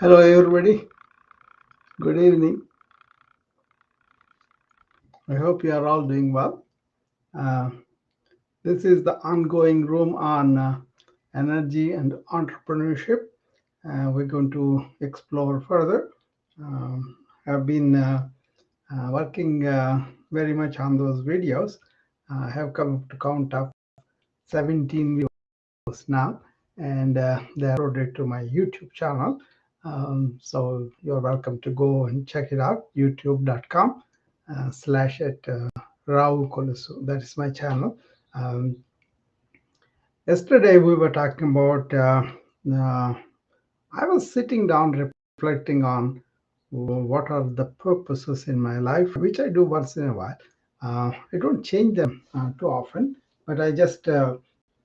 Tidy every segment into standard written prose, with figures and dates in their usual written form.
Hello, everybody. Good evening. I hope you are all doing well. Uh, this is the ongoing room on energy and entrepreneurship. We're going to explore further. Um, I've been working very much on those videos. I have come up to count of 17 videos now, and they're uploaded to my YouTube channel. So you're welcome to go and check it out, youtube.com/at Rao Kolusu. That is my channel. Um, Yesterday we were talking about, uh, I was sitting down reflecting on what are the purposes in my life, which I do once in a while. I don't change them too often, but I just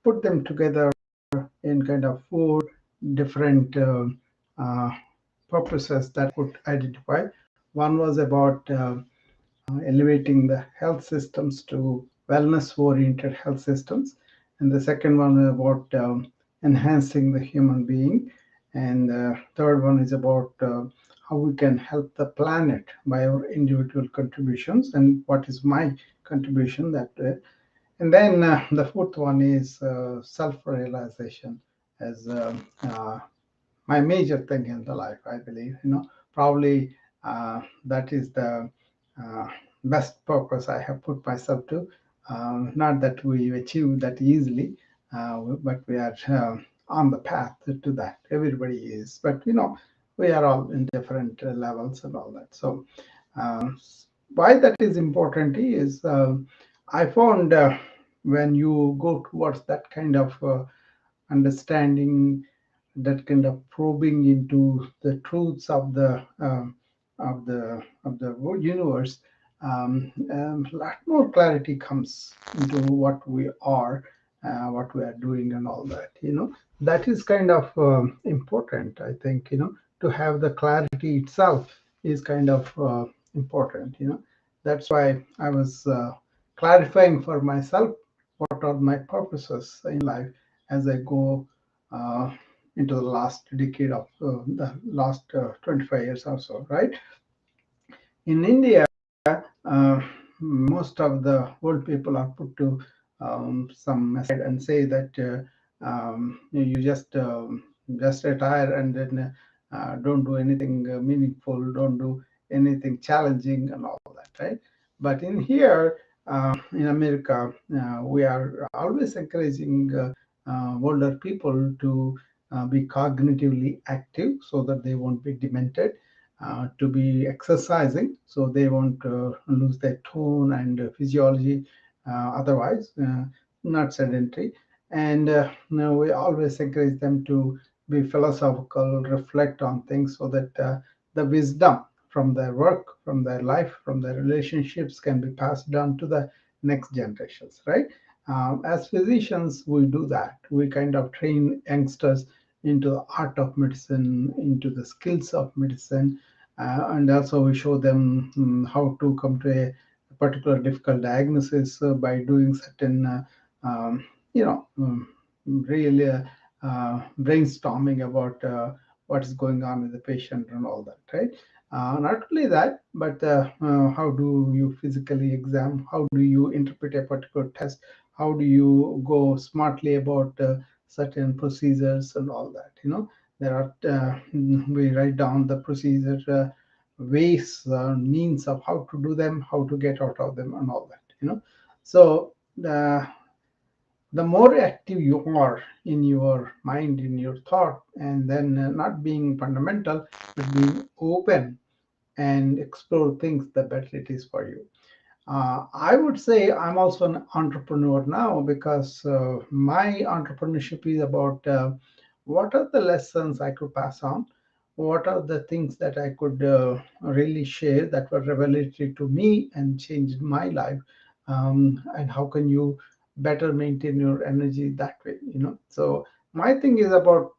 put them together in kind of four different uh, purposes that I could identify. One was about elevating the health systems to wellness oriented health systems. And the second one is about enhancing the human being. And the third one is about how we can help the planet by our individual contributions and what is my contribution that way. And then the fourth one is self-realization as my major thing in the life, I believe. Probably that is the uh, best purpose I have put myself to. Not that we achieve that easily, but we are on the path to that. Everybody is, but we are all in different levels and all that. So, uh, why that is important is I found when you go towards that kind of understanding, that kind of probing into the truths of the universe, a lot more clarity comes into what we are, what we are doing, and all that. That is kind of important. I think to have the clarity itself is kind of important. That's why I was clarifying for myself what are my purposes in life as I go uh, into the last decade of the last 25 years or so, right? In India, uh, most of the old people are put to some aside and say that you just retire and then don't do anything meaningful, don't do anything challenging, and all that, right? But in here, in America, we are always encouraging older people to be cognitively active so that they won't be demented, to be exercising so they won't lose their tone and physiology, otherwise not sedentary. And we always encourage them to be philosophical, reflect on things so that the wisdom from their work, from their life, from their relationships can be passed down to the next generations, right? As physicians, we do that. We kind of train youngsters into the art of medicine, into the skills of medicine, and also we show them how to come to a particular difficult diagnosis by doing certain, you know, really brainstorming about what is going on with the patient and all that, right? Not only that, but how do you physically examine, how do you interpret a particular test, how do you go smartly about certain procedures and all that. There are we write down the procedure, ways, means of how to do them, how to get out of them, and all that. So the more active you are in your mind, in your thought, and then not being fundamental, but being open and explore things, the better it is for you. I would say I'm also an entrepreneur now because my entrepreneurship is about what are the lessons I could pass on, what are the things that I could really share that were revelatory to me and changed my life, and how can you better maintain your energy that way. So my thing is about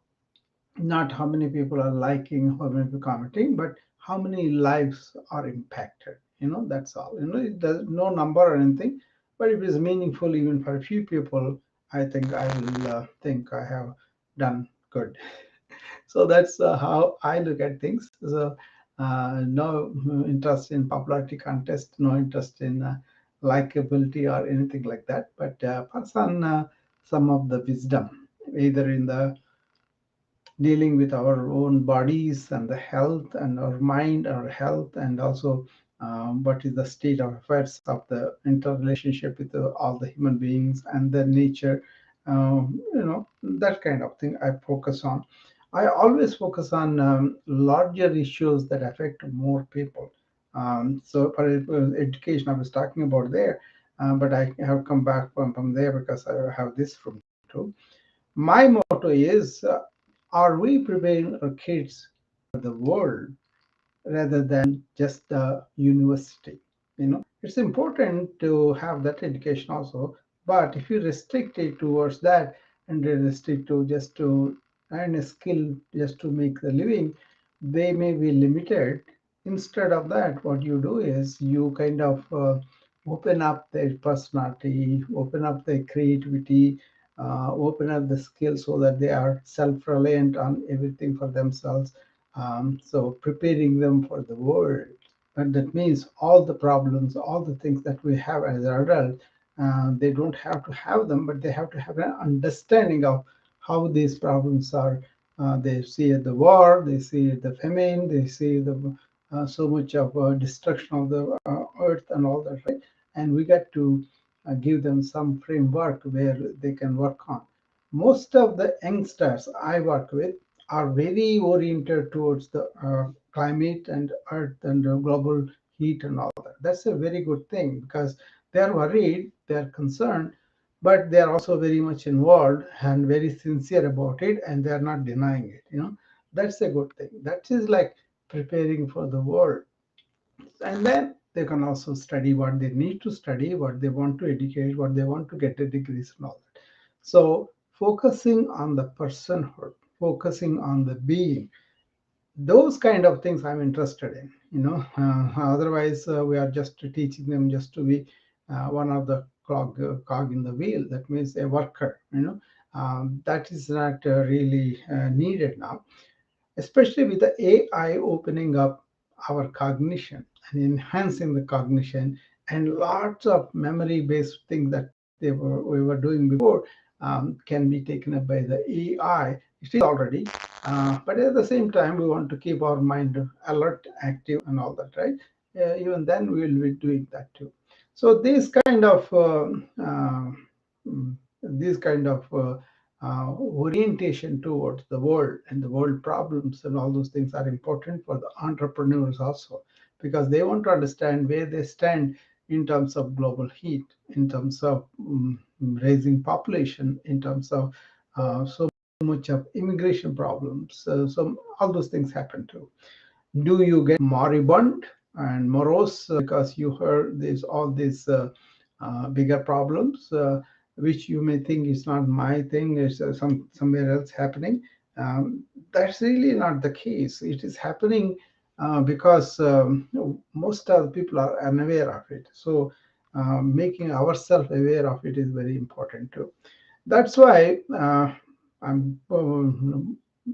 not how many people are liking, how many people commenting, but how many lives are impacted. That's all. There's no number or anything, but if it's meaningful even for a few people, I think I will think I have done good. So that's how I look at things. So no interest in popularity contest, no interest in likability or anything like that, but pass on some of the wisdom, either in the dealing with our own bodies and the health and our mind, our health, and also what is the state of affairs of the interrelationship with all the human beings and the nature, that kind of thing I focus on. I always focus on larger issues that affect more people. So for education, I was talking about there, but I have come back from there because I have this from too. My motto is are we preparing our kids for the world rather than just the university? It's important to have that education also, but if you restrict it towards that and they restrict to just to earn a skill just to make a living, they may be limited. Instead of that, what you do is you kind of open up their personality, open up their creativity, open up the skills so that they are self-reliant on everything for themselves. So preparing them for the world. And that means all the problems, all the things that we have as an adult, they don't have to have them, but they have to have an understanding of how these problems are. They see the war, they see the famine, they see the so much of destruction of the earth and all that, right? And we got to give them some framework where they can work on. Most of the youngsters I work with are very oriented towards the climate and earth and global heat and all that. That's a very good thing because they are worried, they are concerned, but they are also very much involved and very sincere about it, and they are not denying it. That's a good thing. That is like preparing for the world. And then they can also study what they need to study, what they want to educate, what they want to get the degrees and all that. So focusing on the personhood, focusing on the being, those kind of things I'm interested in. Otherwise we are just teaching them just to be one of the cog in the wheel. That means a worker. That is not really needed now, especially with the AI opening up our cognition and enhancing the cognition, and lots of memory-based things that we were doing before can be taken up by the AI. It is already, but at the same time, we want to keep our mind alert, active, and all that, right? Even then, we will be doing that too. So these kind of orientation towards the world and the world problems and all those things are important for the entrepreneurs also, because they want to understand where they stand in terms of global heat, in terms of raising population, in terms of so much of immigration problems. So all those things happen too. Do you get moribund and morose because you heard this all these bigger problems, which you may think is not my thing, is somewhere else happening? That's really not the case. It is happening because most of the people are unaware of it. So making ourselves aware of it is very important too. That's why I'm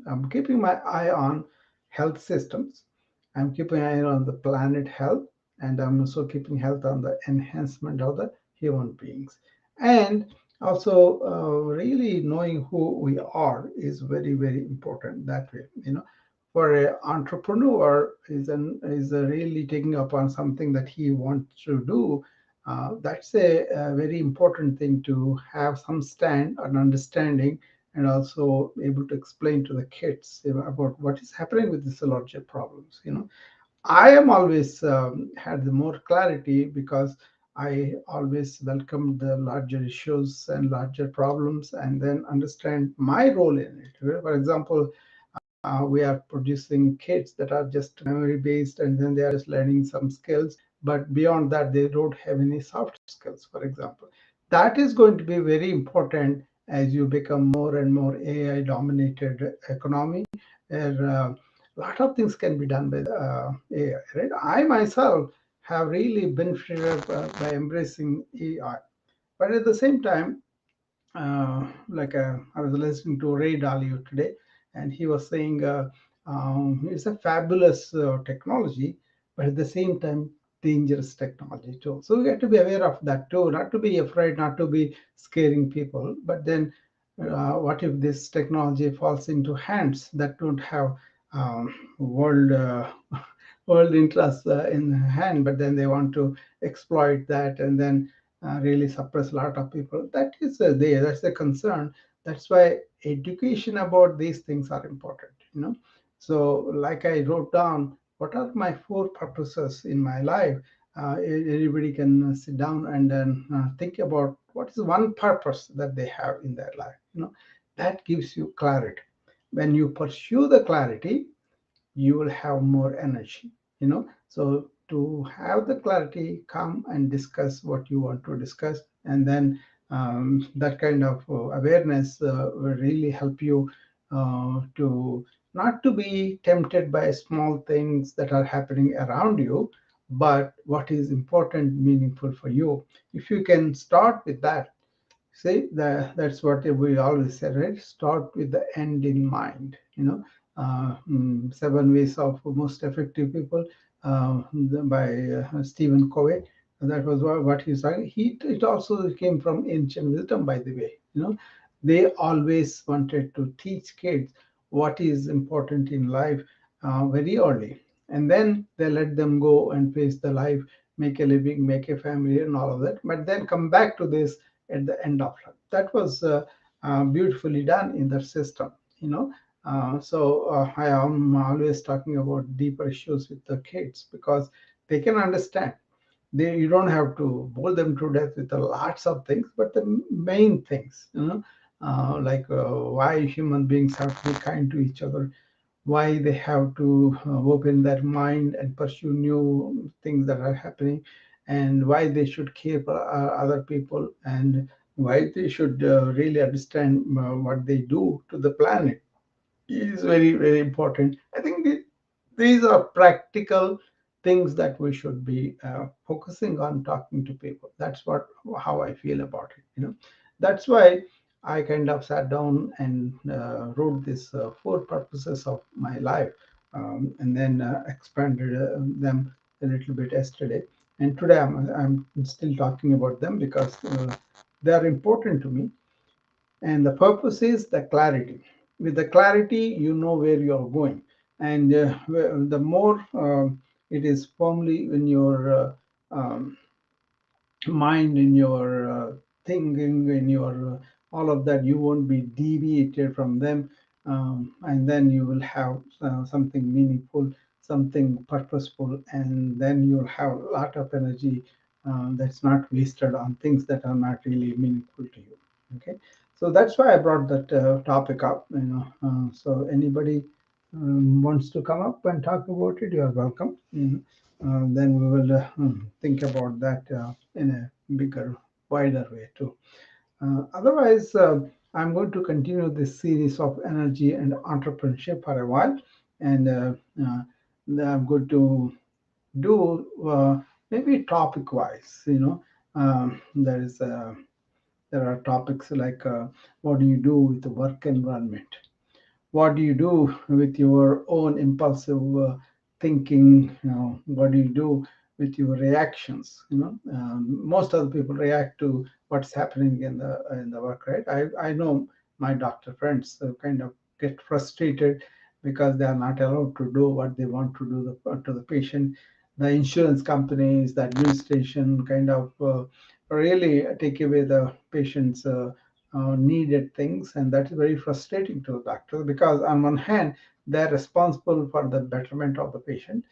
I'm keeping my eye on health systems. I'm keeping an eye on the planet health, and I'm also keeping health on the enhancement of the human beings. And also, really knowing who we are is very, very important that way. For an entrepreneur is really taking upon something that he wants to do. That's a very important thing to have some stand and understanding, and also able to explain to the kids about what is happening with these larger problems. I am always had the more clarity because I always welcome the larger issues and larger problems, and then understand my role in it. For example, we are producing kids that are just memory based, and then they are just learning some skills, but beyond that they don't have any soft skills, for example. That is going to be very important as you become more and more AI dominated economy, where a lot of things can be done by AI, right? I myself have really benefited by embracing AI, but at the same time, I was listening to Ray Dalio today, and he was saying it's a fabulous technology, but at the same time dangerous technology too. So we have to be aware of that too, not to be afraid, not to be scaring people. But then, what if this technology falls into hands that don't have world world interests in hand, but then they want to exploit that and then really suppress a lot of people? That is there. That's the concern. That's why education about these things are important. So, like I wrote down, what are my four purposes in my life? Everybody can sit down and then think about what is one purpose that they have in their life. That gives you clarity. When you pursue the clarity, you will have more energy. So to have the clarity, come and discuss what you want to discuss, and then that kind of awareness will really help you to not to be tempted by small things that are happening around you, but what is important, meaningful for you. If you can start with that. See, that's what we always say, right? Start with the end in mind. Seven Ways of Most Effective People by Stephen Covey. That was what he said. It also came from ancient wisdom, by the way. They always wanted to teach kids what is important in life very early, and then they let them go and face the life, make a living, make a family, and all of that. But then come back to this at the end of life. That was beautifully done in the system. So I am always talking about deeper issues with the kids because they can understand. You don't have to bore them to death with lots of things, but the main things, like why human beings have to be kind to each other, why they have to open their mind and pursue new things that are happening, and why they should care for other people, and why they should really understand what they do to the planet is very, very important. I think these are practical things that we should be focusing on talking to people. That's how I feel about it. That's why I kind of sat down and wrote this four purposes of my life, and then expanded them a little bit yesterday. And today I'm still talking about them because they are important to me. And the purpose is the clarity. With the clarity, you know where you are going. And the more it is firmly in your mind, in your thinking, in your all of that, you won't be deviated from them. And then you will have something meaningful, something purposeful, and then you'll have a lot of energy that's not wasted on things that are not really meaningful to you. Okay, so that's why I brought that topic up. So anybody wants to come up and talk about it, you are welcome. Then we will think about that in a bigger, wider way too. Otherwise, I'm going to continue this series of energy and entrepreneurship for a while, and I'm going to do maybe topic wise. There are topics like what do you do with the work environment? What do you do with your own impulsive thinking? What do you do with your reactions? Most of the people react to what's happening in the work, right? I know my doctor friends kind of get frustrated because they are not allowed to do what they want to do to the patient. The insurance companies, the administration kind of really take away the patient's needed things, and that is very frustrating to the doctor because on one hand they're responsible for the betterment of the patient,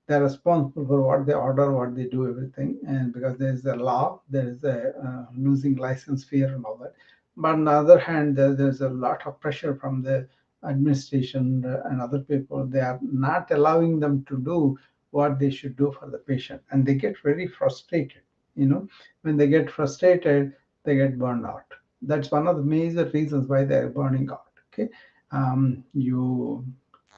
they're responsible for what they order, what they do, everything, and because there is a law, there is a losing license fear and all that. But on the other hand, there's a lot of pressure from the administration and other people. They are not allowing them to do what they should do for the patient, and they get very frustrated. When they get frustrated, they get burned out. That's one of the major reasons why they're burning out. Okay, you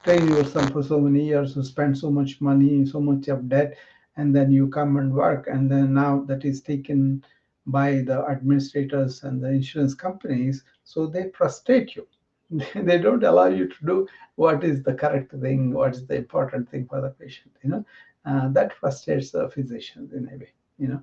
train yourself for so many years, you spend so much money, so much of debt, and then you come and work, and then now that is taken by the administrators and the insurance companies, so they frustrate you. They don't allow you to do what is the correct thing, what is the important thing for the patient. That frustrates the physicians in a way. You know,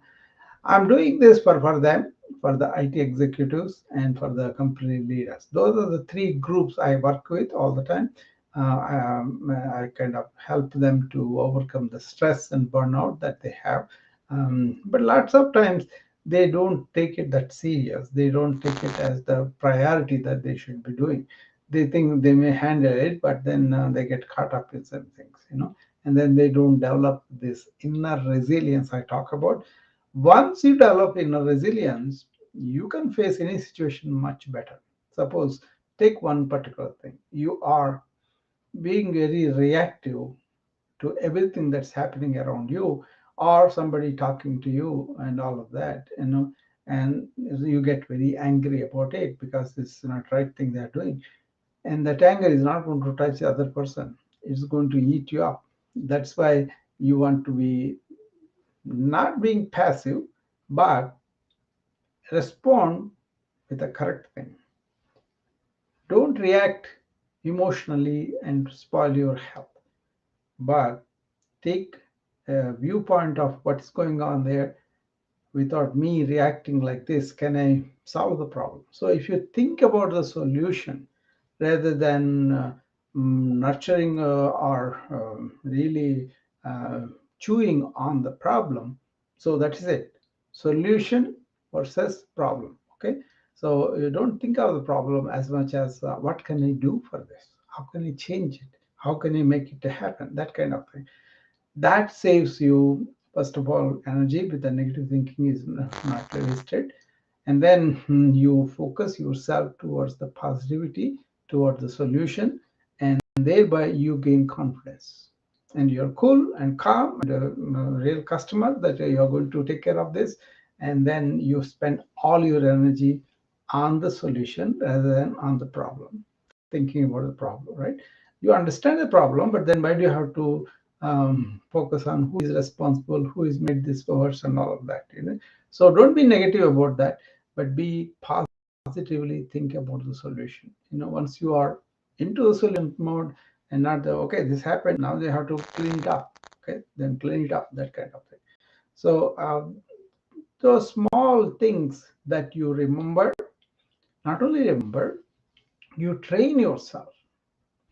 I'm doing this for them, for the IT executives, and for the company leaders. Those are the three groups I work with all the time. I kind of help them to overcome the stress and burnout that they have. But lots of times they don't take it that serious. They don't take it as the priority that they should be doing. They think they may handle it, but then they get caught up in some things, and then they don't develop this inner resilience I talk about. Once you develop inner resilience, you can face any situation much better. Suppose, take one particular thing. You are being very reactive to everything that's happening around you, or somebody talking to you and all of that, and you get very angry about it because it's not right thing they're doing. And that anger is not going to touch the other person. It's going to eat you up. That's why you want to be not being passive, but respond with the correct thing. Don't react emotionally and spoil your health, but take a viewpoint of what's going on there. Without me reacting like this, can I solve the problem? So if you think about the solution rather than nurturing or really uh, chewing on the problem, so that is it. Solution versus problem. Okay. So you don't think of the problem as much as what can I do for this? How can I change it? How can I make it to happen? That kind of thing. That saves you, first of all, energy, with the negative thinking is not wasted. And then you focus yourself towards the positivity, towards the solution, and thereby you gain confidence. And you're cool and calm and a real customer that you're going to take care of this. And then you spend all your energy on the solution rather than on the problem, thinking about the problem, right? You understand the problem, but then why do you have to focus on who is responsible, who is made this worse, and all of that? So don't be negative about that, but be positively think about the solution. Once you are into the solution mode and not the okay, this happened, now they have to clean it up. Okay, then clean it up, that kind of thing. So those small things that you remember, not only remember, you train yourself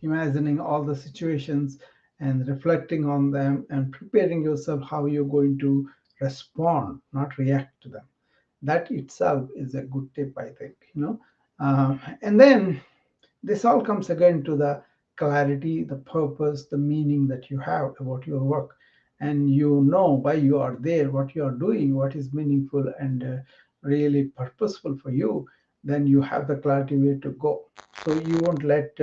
imagining all the situations and reflecting on them and preparing yourself how you're going to respond, not react to them. That itself is a good tip, I think. And then this all comes again to the clarity, the purpose, the meaning that you have about your work. And you know why you are there, what you are doing, what is meaningful and really purposeful for you. Then you have the clarity where to go. So you won't let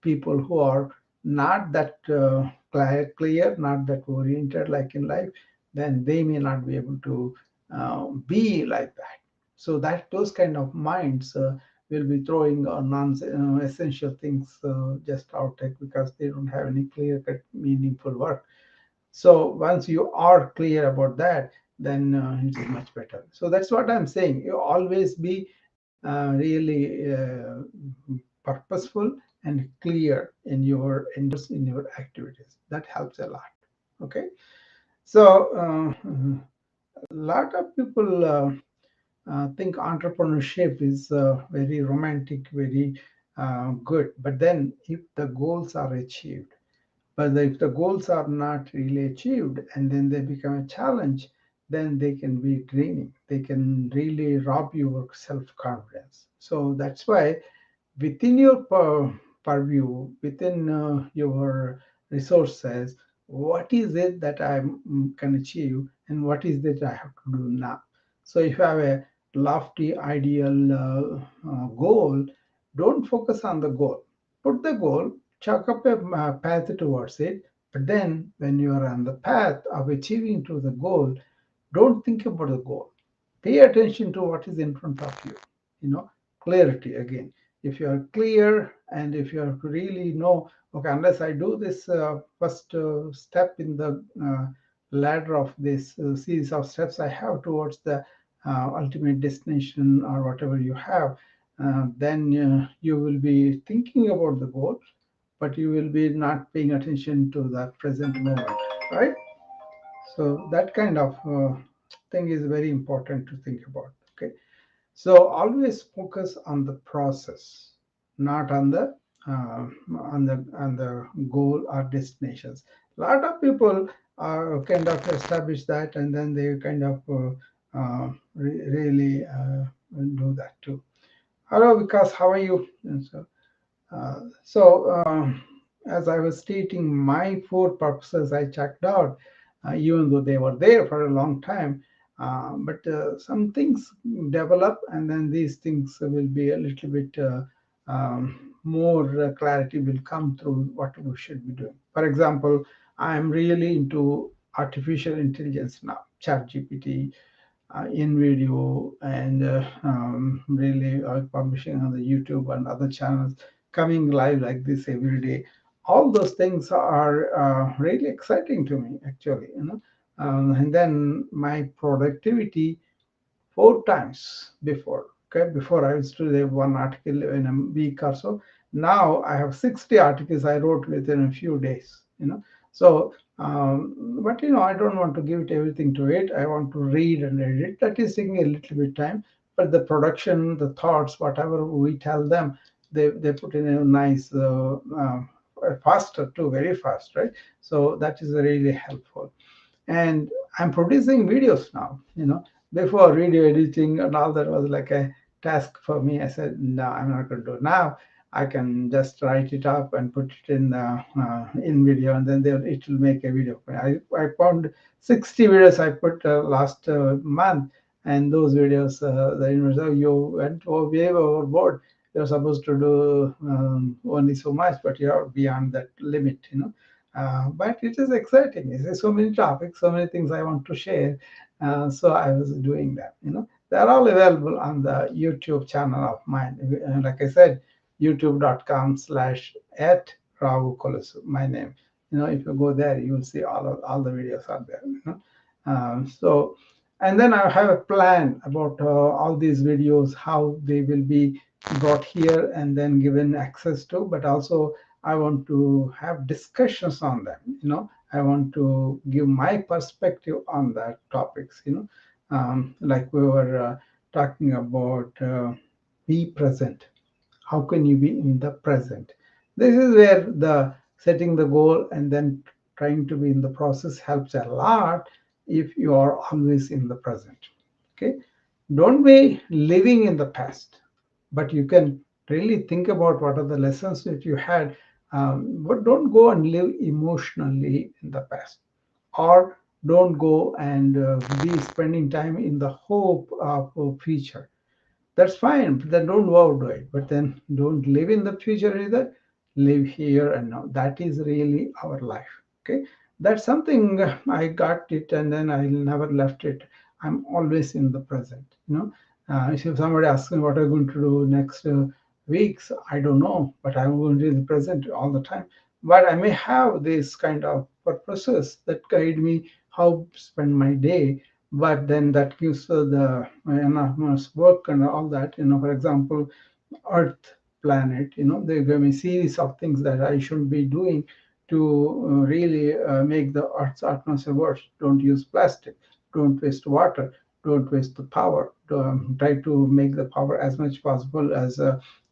people who are not that clear, not that oriented like in life, then they may not be able to be like that. So that those kind of minds will be throwing non-essential things just out there because they don't have any clear-cut, meaningful work. So once you are clear about that, then it is much better. So that's what I'm saying. You always be really purposeful and clear in your interests, in your activities. That helps a lot. Okay. So a lot of people think entrepreneurship is very romantic, very good. But then, if the goals are achieved, but if the goals are not really achieved and then they become a challenge, then they can be draining. They can really rob your self confidence. So that's why within your purview, within your resources, what is it that I can achieve and what is it I have to do now? So if you have a lofty ideal goal, don't focus on the goal. Put the goal, chalk up a path towards it, but then when you are on the path of achieving to the goal, don't think about the goal. Pay attention to what is in front of you. Clarity again. If you are clear and if you have to really know, okay, unless I do this first step in the ladder of this series of steps I have towards the ultimate destination or whatever you have, then you will be thinking about the goal, but you will be not paying attention to the present moment, right? So that kind of thing is very important to think about. Okay, so always focus on the process, not on the goal or destinations. A lot of people are kind of establish that, and then they kind of really do that too. Hello, Vikas, how are you? And so, as I was stating, my four purposes I checked out, even though they were there for a long time. But some things develop, and then these things will be a little bit more clarity will come through what we should be doing. For example, I'm really into artificial intelligence now, ChatGPT, in video, and really publishing on the YouTube and other channels, coming live like this every day. All those things are really exciting to me, actually. And then my productivity four times before. Okay, before I used to have one article in a week or so. Now I have 60 articles I wrote within a few days. So but I don't want to give it everything to it. I want to read and edit. That is taking a little bit time. But the production, the thoughts, whatever we tell them, they put in a nice faster too, very fast, right? So that is really helpful. And I'm producing videos now. Before video editing and all that was like a task for me. I said, no, I'm not going to do it now. I can just write it up and put it in video, and then it will make a video. I found 60 videos I put last month, and those videos, the university, "Oh, you went way overboard. You're supposed to do only so much, but you're beyond that limit. But it is exciting. There's so many topics, so many things I want to share. So I was doing that. They're all available on the YouTube channel of mine. Like I said, youtube.com/ at Ravu Kolasu, my name. If you go there, you will see all the videos are there. So, and then I have a plan about all these videos, how they will be brought here and then given access to, but also I want to have discussions on them. I want to give my perspective on that topics. Like we were talking about, be present. How can you be in the present? This is where the setting the goal and then trying to be in the process helps a lot if you are always in the present. Okay, don't be living in the past, but you can really think about what are the lessons that you had. But don't go and live emotionally in the past, or don't go and be spending time in the hope of a future. That's fine, but then don't overdo it. But then don't live in the future either. Live here and now. That is really our life. Okay, that's something I got it, and then I never left it. I'm always in the present. If somebody asks me what I'm going to do next weeks, I don't know, but I'm going to be in the present all the time. But I may have this kind of purposes that guide me how to spend my day, but then that gives the enormous work and all that. For example, Earth, planet, they give me series of things that I should be doing to really make the Earth's atmosphere worse. Don't use plastic. Don't waste water. Don't waste the power. Try to make the power as much possible as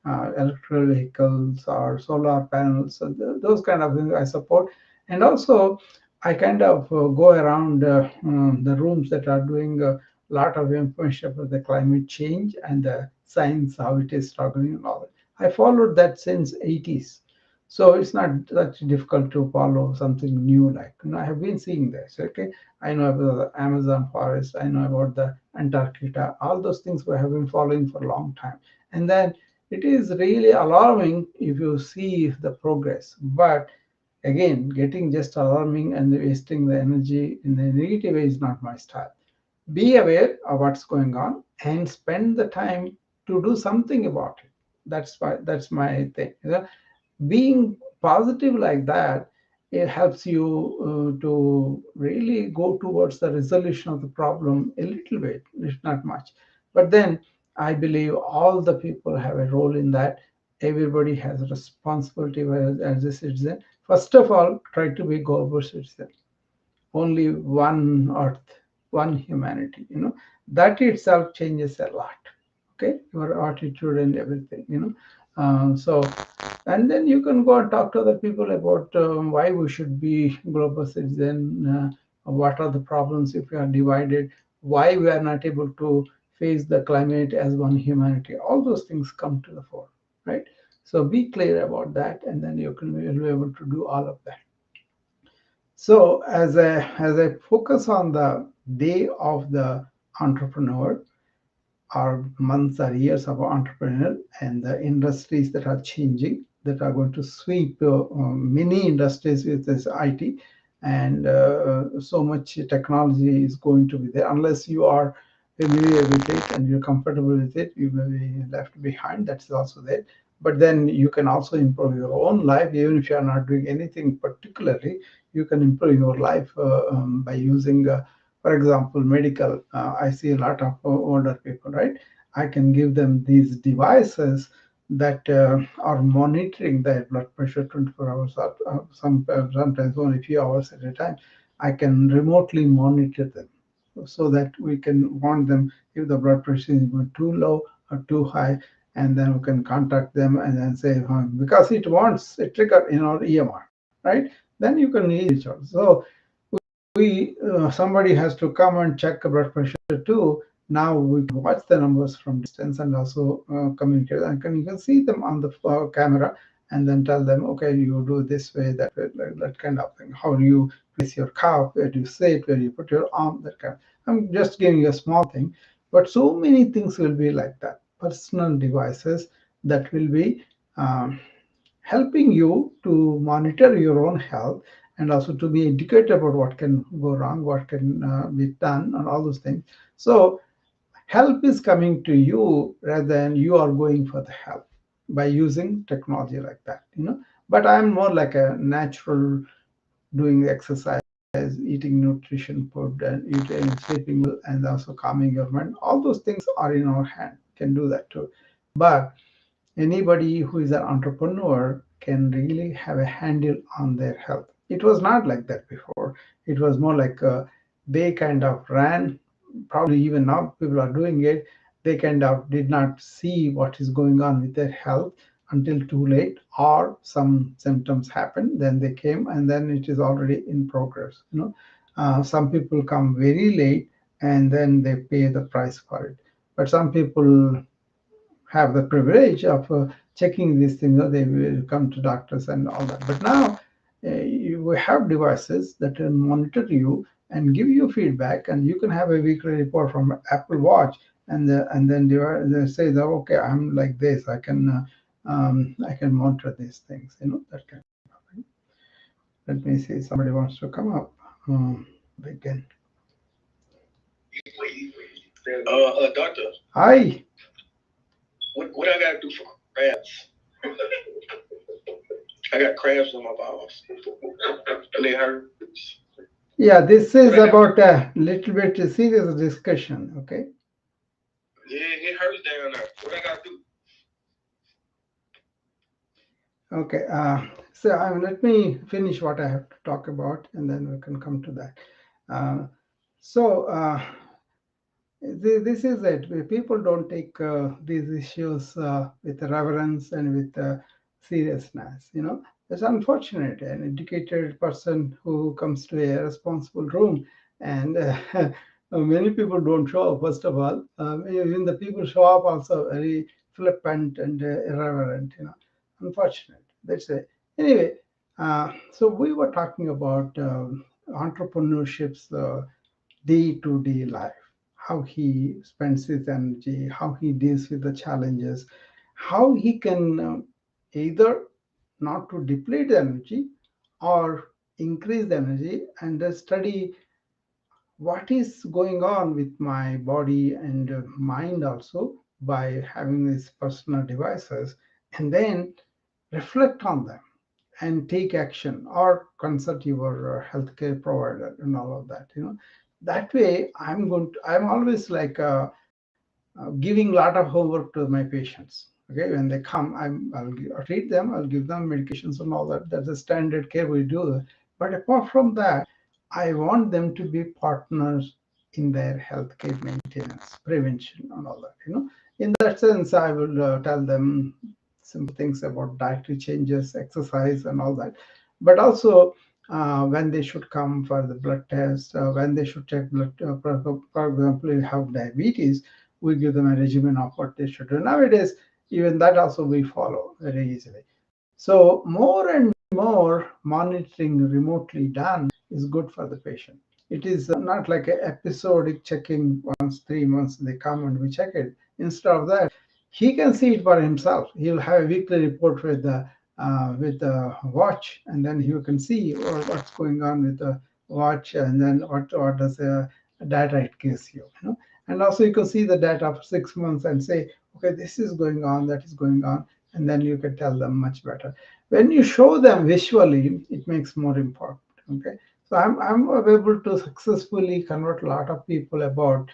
electrical vehicles or solar panels. So those kind of things I support. And also, I kind of go around the rooms that are doing a lot of information about the climate change and the science, how it is struggling and all that. I followed that since 80s. So it's not that difficult to follow something new. Like, I have been seeing this. Okay, I know about the Amazon forest. I know about the Antarctica. All those things we have been following for a long time. And then it is really alarming if you see the progress. But again, getting just alarming and wasting the energy in a negative way is not my style. Be aware of what's going on and spend the time to do something about it. That's my thing. Being positive like that, it helps you to really go towards the resolution of the problem a little bit. It's not much, but then I believe all the people have a role in that. Everybody has a responsibility as a citizen. First of all, try to be global citizen. Only one earth, one humanity, that itself changes a lot. Okay, your attitude and everything, so, and then you can go and talk to other people about why we should be global citizen, what are the problems if we are divided, why we are not able to face the climate as one humanity. All those things come to the fore, right? So be clear about that, and then you'll be able to do all of that. So as I focus on the day of the entrepreneur, or months or years of entrepreneur, and the industries that are changing, that are going to sweep many industries with this IT, and so much technology is going to be there. Unless you are familiar with it and you're comfortable with it, you may be left behind. That's also there. But then you can also improve your own life, even if you are not doing anything particularly. You can improve your life by using for example, medical. I see a lot of older people, right? I can give them these devices that are monitoring their blood pressure 24 hours, or sometimes only a few hours at a time. I can remotely monitor them so that we can warn them if the blood pressure is going too low or too high, and then we can contact them and then say, because it wants a trigger in our EMR, right? Then you can easily reach out. So somebody has to come and check the blood pressure too. Now we can watch the numbers from distance and also communicate, and you can see them on the camera, and then tell them, okay, you do this way, that way, like that kind of thing. How do you place your cup? Where do you sit? Where do you put your arm? That kind. I'm just giving you a small thing, but so many things will be like that. Personal devices that will be um, helping you to monitor your own health, and also to be educated about what can go wrong, what can be done, and all those things. So help is coming to you rather than you are going for the help by using technology like that. But I'm more like a natural, doing exercise, eating nutrition food, and eating, sleeping well, and also calming your mind. All those things are in our hand. Can do that too. But anybody who is an entrepreneur can really have a handle on their health. It was not like that before. It was more like they kind of ran, probably even now people are doing it. They kind of did not see what is going on with their health until too late, or some symptoms happen, then they came, and then it is already in progress. Some people come very late, and then they pay the price for it. But some people have the privilege of checking these things. They will come to doctors and all that. But now we have devices that will monitor you and give you feedback, and you can have a weekly report from Apple Watch, and then they say that, okay, I'm like this. I can monitor these things. That kind of thing. Let me see. Somebody wants to come up. Begin. Doctor. Hi. What I gotta do for crabs? I got crabs on my balls. And they hurt. Yeah, this is about a little bit serious discussion, okay? Yeah, it hurts down there. What I gotta do? Okay, so let me finish what I have to talk about, and then we can come to that. Uh, so this is it. People don't take these issues with reverence and with seriousness. It's unfortunate. An educated person who comes to a responsible room, and many people don't show up. First of all, even the people show up also very flippant and irreverent. Unfortunate. That's it. Anyway, so we were talking about entrepreneurship's day-to-day life, how he spends his energy, how he deals with the challenges, how he can either not to deplete the energy or increase the energy, and study what is going on with my body and mind also, by having these personal devices, and then reflect on them and take action, or consult your healthcare provider and all of that. That way, I'm always like giving a lot of homework to my patients. Okay, when they come, I'll treat them, I'll give them medications and all that. That's the standard care we do. But apart from that, I want them to be partners in their healthcare maintenance, prevention, and all that. In that sense, I will tell them simple things about dietary changes, exercise, and all that. But also when they should come for the blood test, when they should check blood. For example, if you have diabetes, we give them a regimen of what they should do. Nowadays, even that also we follow very easily. So more and more monitoring remotely done is good for the patient. It is not like an episodic checking once 3 months they come and we check it. Instead of that, he can see it for himself. He'll have a weekly report with the watch, and then you can see what's going on with the watch, and then what does the data it gives you. And also you can see the data for 6 months and say, okay, this is going on, that is going on, and then you can tell them much better. When you show them visually, it makes more important. Okay, so I'm able to successfully convert a lot of people about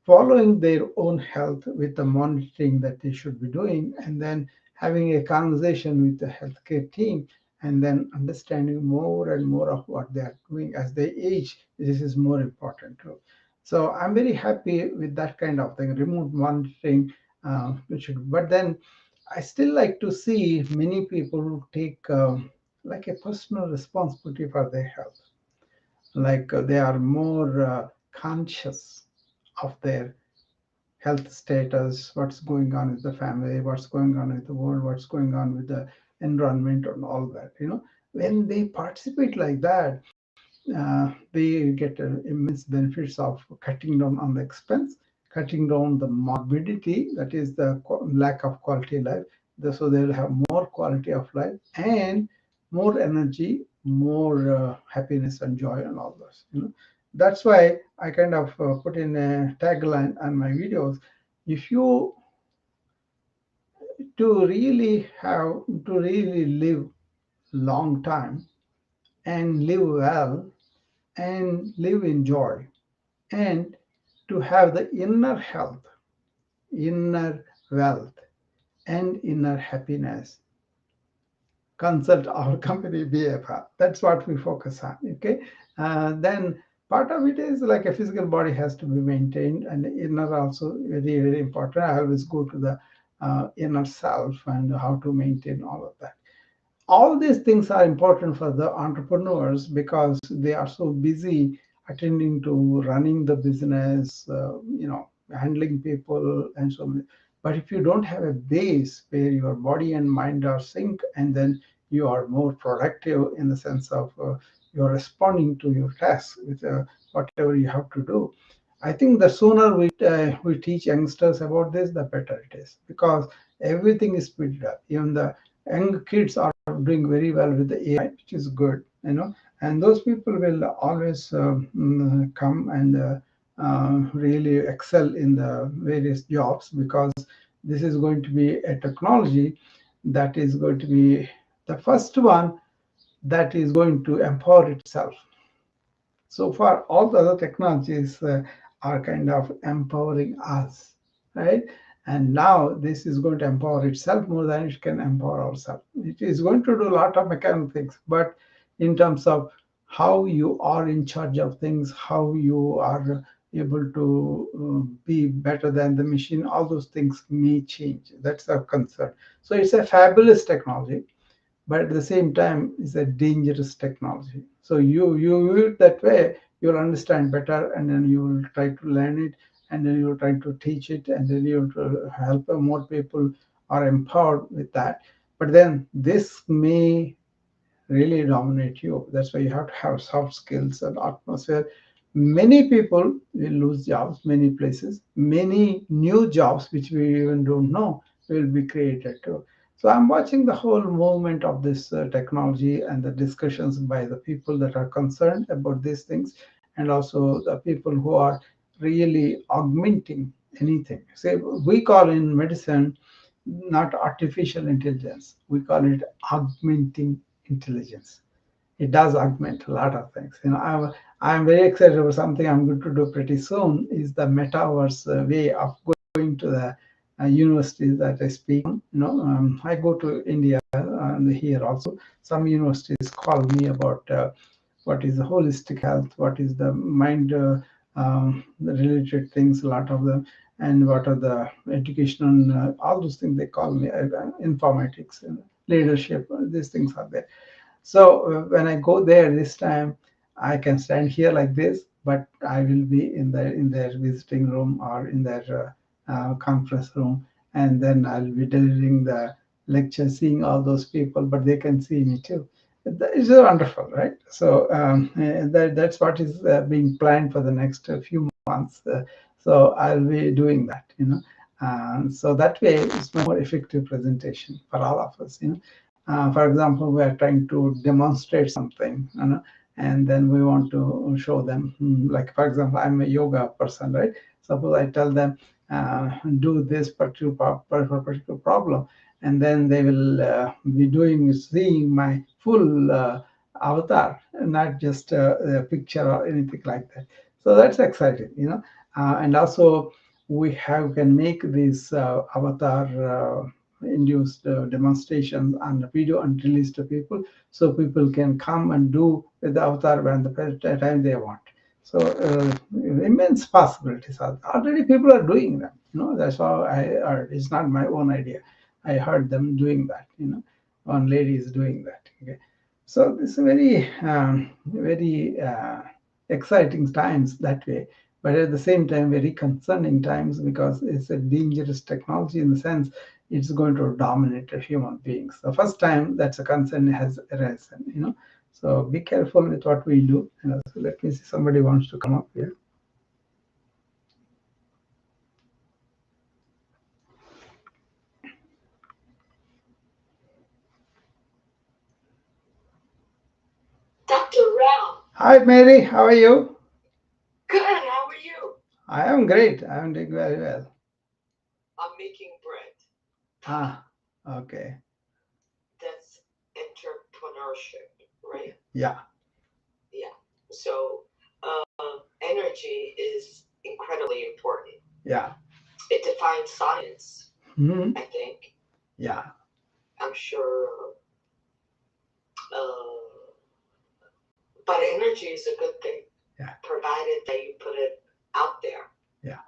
following their own health with the monitoring that they should be doing, and then having a conversation with the healthcare team, and then understanding more and more of what they are doing as they age. This is more important too. So I'm very happy with that kind of thing, remote monitoring. But then I still like to see many people who take like a personal responsibility for their health, like they are more conscious of their health status, what's going on with the family, what's going on with the world, what's going on with the environment, and all that. When they participate like that, they get immense benefits of cutting down on the expense, cutting down the morbidity, that is the lack of quality life. So they'll have more quality of life and more energy, more happiness and joy and all those. That's why I kind of put in a tagline on my videos. If you to really live long time and live well and live in joy, and to have the inner health, inner wealth, and inner happiness, consult our company BFR. That's what we focus on. Okay, then part of it is like a physical body has to be maintained, and the inner also very very important. I always go to the inner self and how to maintain all of that. All these things are important for the entrepreneurs because they are so busy attending to running the business, handling people and so on. But if you don't have a base where your body and mind are synced, and then you are more productive in the sense of you're responding to your tasks with whatever you have to do. I think the sooner we teach youngsters about this, the better it is, because everything is speeded up. Even the young kids are doing very well with the AI, which is good. And those people will always come and really excel in the various jobs, because this is going to be a technology that is going to be the first one that is going to empower itself. So far, all the other technologies are kind of empowering us, right? And now this is going to empower itself more than it can empower ourselves. It is going to do a lot of mechanical things, but in terms of how you are in charge of things, how you are able to be better than the machine, all those things may change. That's our concern. So it's a fabulous technology, but at the same time it's a dangerous technology. So you view it that way, you'll understand better, and then you will try to learn it, and then you'll try to teach it, and then you'll help more people are empowered with that. But then this may really dominate you. That's why you have to have soft skills and atmosphere. Many people will lose jobs, many places, many new jobs which we even don't know will be created too. So I'm watching the whole movement of this technology and the discussions by the people that are concerned about these things, and also the people who are really augmenting anything. Say we call in medicine not artificial intelligence, we call it augmenting intelligence. It does augment a lot of things. I'm very excited about something I'm going to do pretty soon. Is the metaverse way of going going to the universities that I speak from. I go to India and here also. Some universities call me about what is the holistic health, what is the mind related things, a lot of them, and what are the educational, all those things they call me, informatics, leadership, these things are there. So when I go there this time, I can stand here like this, but I will be in their visiting room or in their conference room, and then I'll be delivering the lecture, seeing all those people, but they can see me too. That is wonderful, right? So that's what is being planned for the next few months. So I'll be doing that, so that way it's much more effective presentation for all of us. For example, we are trying to demonstrate something, and then we want to show them, like for example, I'm a yoga person, right? Suppose I tell them, do this particular problem, and then they will be seeing my full avatar, not just a picture or anything like that. So that's exciting, and also we can make these avatar induced demonstrations on the video and release to people, so people can come and do with the avatar when the time they want. So immense possibilities are already, people are doing them. That's how I heard. It's not my own idea. I heard them doing that. One lady is doing that. Okay, so this is very exciting times that way, but at the same time very concerning times, because it's a dangerous technology in the sense it's going to dominate human beings. The first time that's a concern has arisen. So be careful with what we do. So let me see, somebody wants to come up here. Dr. Rao. Hi, Mary. How are you? Good. How are you? I am great. I am doing very well. I'm making bread. Okay. That's entrepreneurship, right? Yeah. Yeah. So energy is incredibly important. Yeah. It defines science, I think. Yeah. I'm sure. But energy is a good thing. Yeah. Provided that you put it out there. Yeah.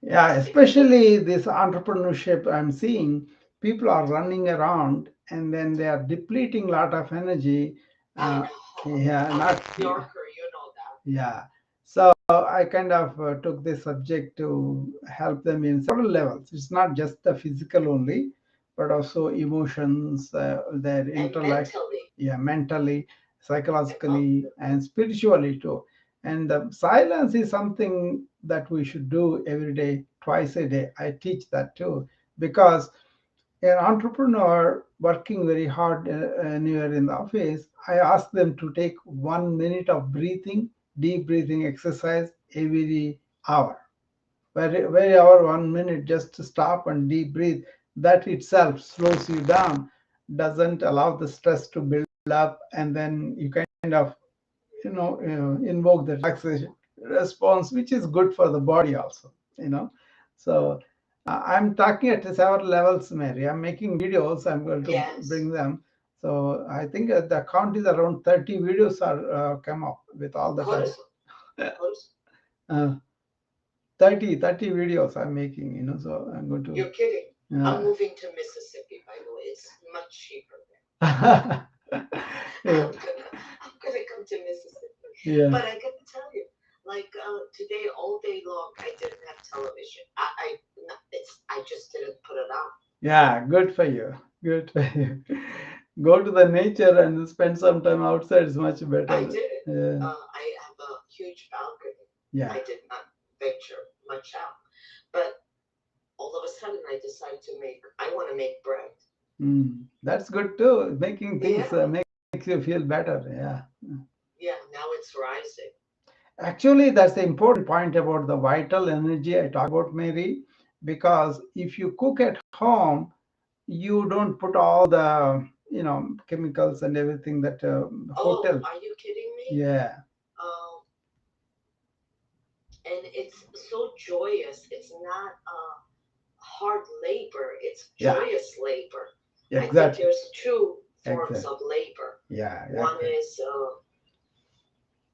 Yeah, especially this entrepreneurship I'm seeing, people are running around and then they are depleting a lot of energy. I know. Yeah, I'm not. a New Yorker, you know that. Yeah. So I kind of took this subject to help them in several levels. It's not just the physical only, but also emotions, their intellect, mentally. yeah, mentally, psychologically, and spiritually too. And silence is something that we should do every day, twice a day. I teach that too, because an entrepreneur working very hard anywhere in the office, I ask them to take 1 minute of breathing, deep breathing exercise every hour. Very hour, 1 minute, just to stop and deep breathe. That itself slows you down, doesn't allow the stress to build up, and then you kind of invoke the relaxation response, which is good for the body also. So I'm talking at several levels, Mary. I'm making videos. I'm going to bring them. So I think the count is around 30 videos are come up with all the time. 30 videos I'm making. So I'm going to. You're kidding. I'm moving to Mississippi, by the way. It's much cheaper there. I'm gonna come to Mississippi. Yeah. But I gotta tell you, like today, all day long, I didn't have television. I just didn't put it on. Yeah, good for you. Good for you. Go to the nature and spend some time outside is much better. I did. Yeah. I have a huge balcony. Yeah. I did not venture much out, but all of a sudden I decided I want to make bread. That's good too. Making things makes you feel better. Yeah. Yeah, now it's rising. Actually, that's the important point about the vital energy I talk about, Mary, because if you cook at home, you don't put all the chemicals and everything that hotel. Are you kidding me? Yeah. And it's so joyous. It's not hard labor, it's Yeah, joyous labor. I think exactly. there's two forms Exactly. of labor. Yeah, One exactly. is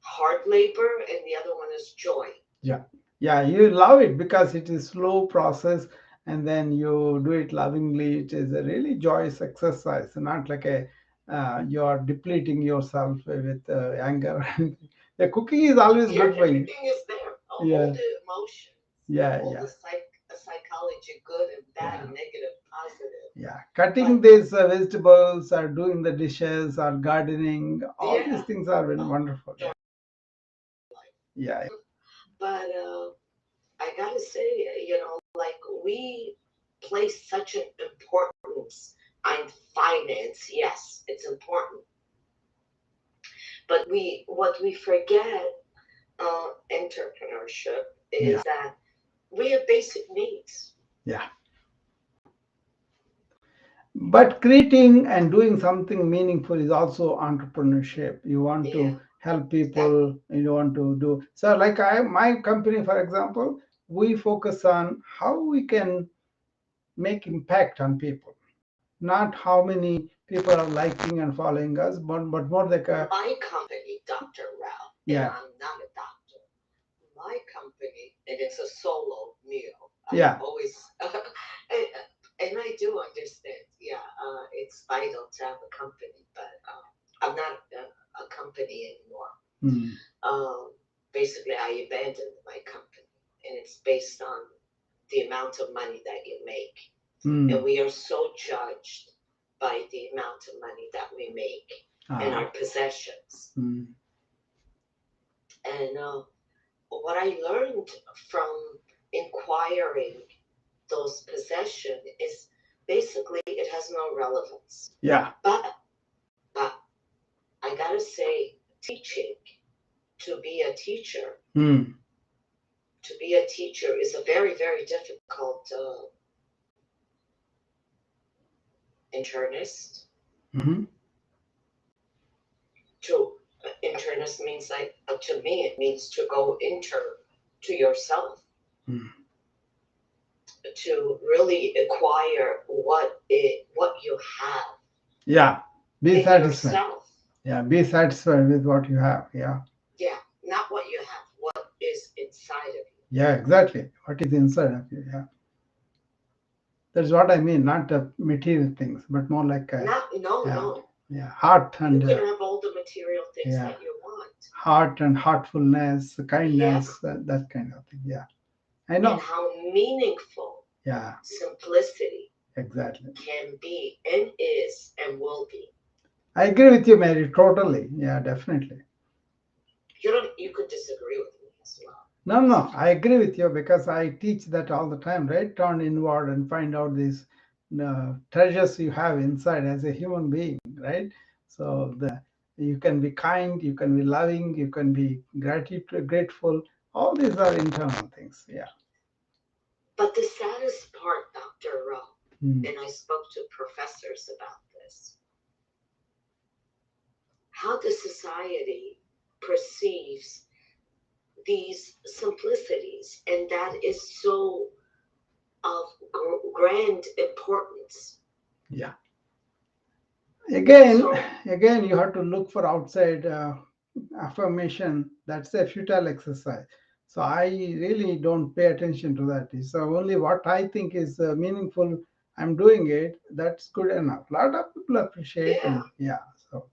hard labor, and the other one is joy. Yeah. Yeah, you love it because it is slow process and then you do it lovingly. It is a really joyous exercise, not like a you are depleting yourself with anger. The cooking is always good for you. Everything is there. All Yeah, the emotions, yeah, all yeah, the psychology, good and bad yeah, and negative, positive. yeah. But Cutting these vegetables or doing the dishes or gardening, all these yeah, things are very oh, wonderful. joy Yeah, life. yeah, But I gotta say, like we place such an importance on finance. Yes, it's important, but what we forget, entrepreneurship, yeah, is that we have basic needs. yeah. But creating and doing something meaningful is also entrepreneurship. You want Yeah, to help exactly. people, you want to do so. Like my company, for example, we focus on how we can make impact on people, not how many people are liking and following us, but more like a My company, Dr. Rao, and yeah, I'm not a doctor. My company, and it's a solo meal. I yeah, always, and, and I do understand. Yeah, it's vital to have a company, but I'm not a company anymore. mm, Um, Basically, I abandoned my company, and it's based on the amount of money that you make, and mm, we are so judged by the amount of money that we make and our ah, possessions. mm, And what I learned from inquiring those possessions is basically it has no relevance. yeah, But I gotta say, teaching, to be a teacher, mm, to be a teacher is a very, very difficult internist. mhm, To internist means like to me it means to go to yourself, mm, to really acquire what you have yeah. Be in satisfied. yourself. Yeah, be satisfied with what you have. Yeah. Yeah, not what you have, what is inside of you. Yeah, exactly. What is inside of you? Yeah, that's what I mean. Not material things, but more like Not, no, yeah, no. yeah, heart You and can have all the material things yeah, that you want. heart and heartfulness, Yeah, kindness, that kind of thing. Yeah, I and know. how meaningful Yeah, simplicity exactly. can be and is and will be. I agree with you, Mary. Totally. Yeah, definitely. You could disagree with me as well. No, It's no, I okay. agree with you because I teach that all the time, right? Turn inward and find out these treasures you have inside as a human being, right? So you can be kind, you can be loving, you can be grateful. All these are internal things. Yeah. But the saddest part, Dr. Rowe, Mm. and I spoke to professors about this, how the society perceives these simplicities, and that is so of grand importance. Yeah. Again, So, again, you have to look for outside affirmation. That's a futile exercise. So I really don't pay attention to that. So only what I think is meaningful, I'm doing it. That's good enough. A lot of people appreciate, yeah, and yeah. So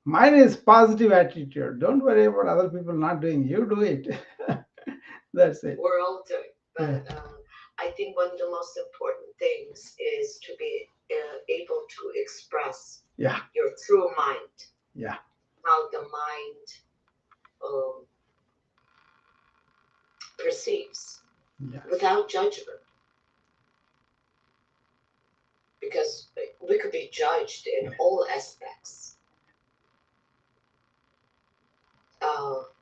mine is positive attitude. Don't worry about other people not doing. You do it. That's it. we're all doing. Yeah. But I think one of the most important things is to be able to express Yeah. your true mind, Yeah. how the mind um, perceives Yeah. without judgment. Because we could be judged in Yeah. all aspects.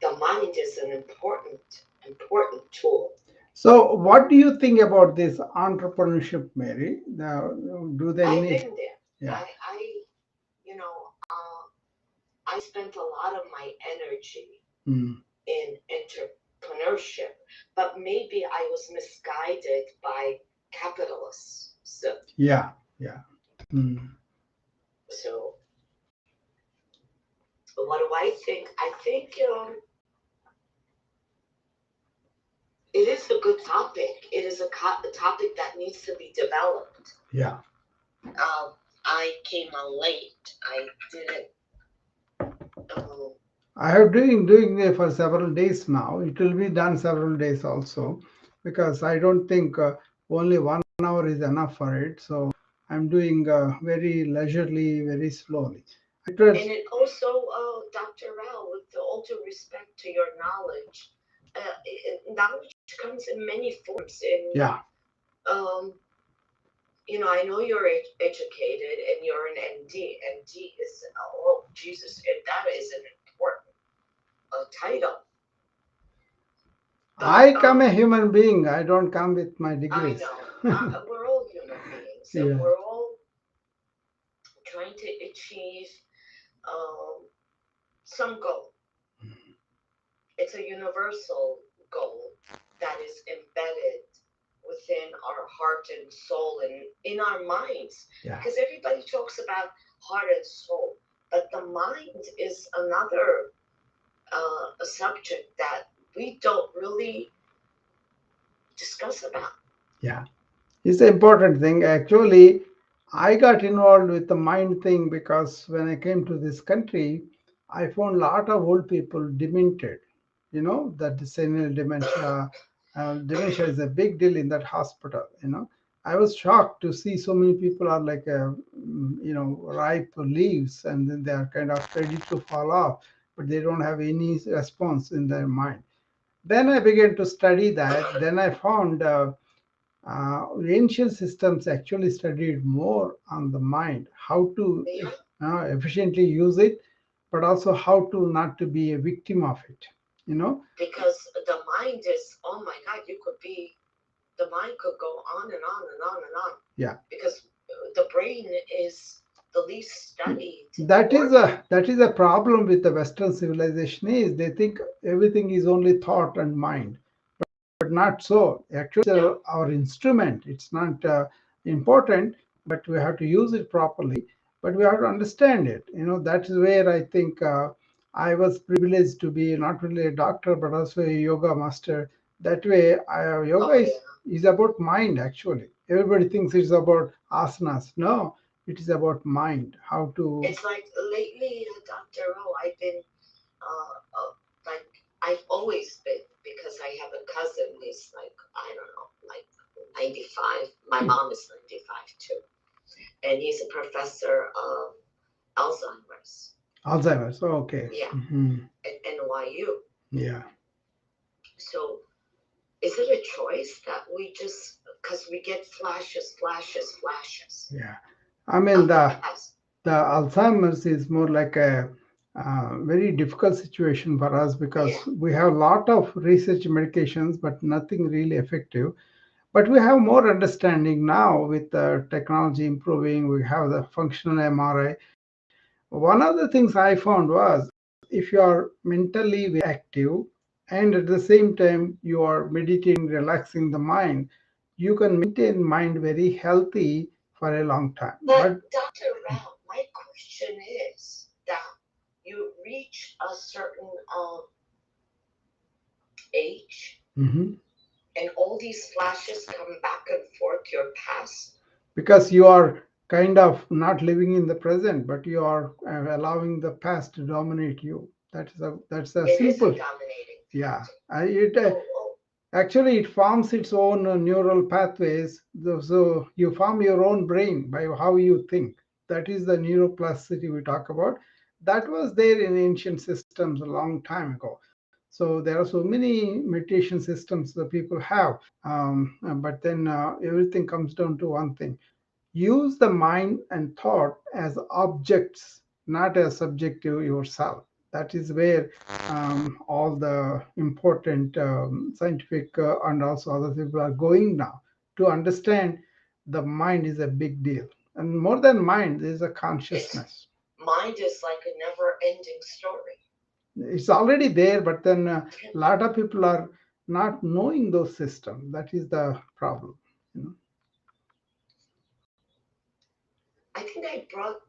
The mind is an important tool. So, what do you think about this entrepreneurship, Mary? Now, do they I've need? been there. Yeah. You know, I spent a lot of my energy Mm. in entrepreneurship, but maybe I was misguided by capitalists. Yeah, yeah. Mm. So what do I think? I think it is a good topic. It is a topic that needs to be developed. Yeah. I came on late. I didn't. Um, I have doing it for several days now. It will be done several days also, because I don't think only 1 hour is enough for it. So I'm doing very leisurely, very slowly. I and trust. it also, Dr. Rao, with all due respect to your knowledge, knowledge comes in many forms. And Yeah. um, I know you're educated and you're an MD. MD is, oh Jesus, that is an important title. But I come a human being. I don't come with my I degrees. know we're all human beings, and Yeah. we're all trying to achieve um, some goal. It's a universal goal that is embedded within our heart and soul and in our minds. Yeah. Because everybody talks about heart and soul, but the mind is another a subject that we don't really discuss about. Yeah. It's the important thing. Actually, I got involved with the mind thing because when I came to this country, I found a lot of old people demented. That senile dementia. Dementia is a big deal in that hospital. I was shocked to see so many people are like, ripe leaves, and then they are kind of ready to fall off, but they don't have any response in their mind. Then I began to study that. Then I found ancient systems actually studied more on the mind, how to Yeah. efficiently use it, but also how to not to be a victim of it. You know? Because the mind is, oh my God, the mind could go on and on and on and on. Yeah. Because the brain is the least studied That is organ. a problem with the Western civilization is they think everything is only thought and mind, but not so. Actually, No. our instrument. It's not important, but we have to use it properly. But we have to understand it. That is where I think I was privileged to be not only a doctor but also a yoga master. That way, yoga Oh yeah. is about mind. Actually, everybody thinks it's about asanas. No, it is about mind. How to. It's like lately, Dr. O, I've been like I've always been because I have a cousin who's like I don't know like 95. My mom is 95 too, and he's a professor of Alzheimer's. Alzheimer's. Oh, okay. Yeah, Hmm. at NYU. Yeah. So is it a choice that we just because we get flashes Yeah. I mean of the the past? the Alzheimer's is more like a very difficult situation for us Yeah, because we have a lot of research medications, but nothing really effective. But we have more understanding now with the technology improving. We have the functional MRI. One of the things I found was if you are mentally very active and at the same time you are meditating, relaxing the mind, you can maintain mind very healthy for a long time. but But Dr. Rao, my question is that you reach a certain age mhm, and all these flashes come back and forth your past. because you are kind of not living in the present, but you are allowing the past to dominate you. That's a It is a simple. dominating Yeah, factor. it Oh, actually it forms its own neural pathways. So you form your own brain by how you think. That is the neuroplasticity we talk about. That was there in ancient systems a long time ago. So there are so many meditation systems that people have, but then everything comes down to one thing: use the mind and thought as objects, not as subject to yourself. That is where all the important scientific and also other people are going now to understand the mind is a big deal. And more than mind, there is a it's consciousness. mind is like a never ending story. It's already there, but then a lot of people are not knowing those systems. That is the problem. You know? I think I brought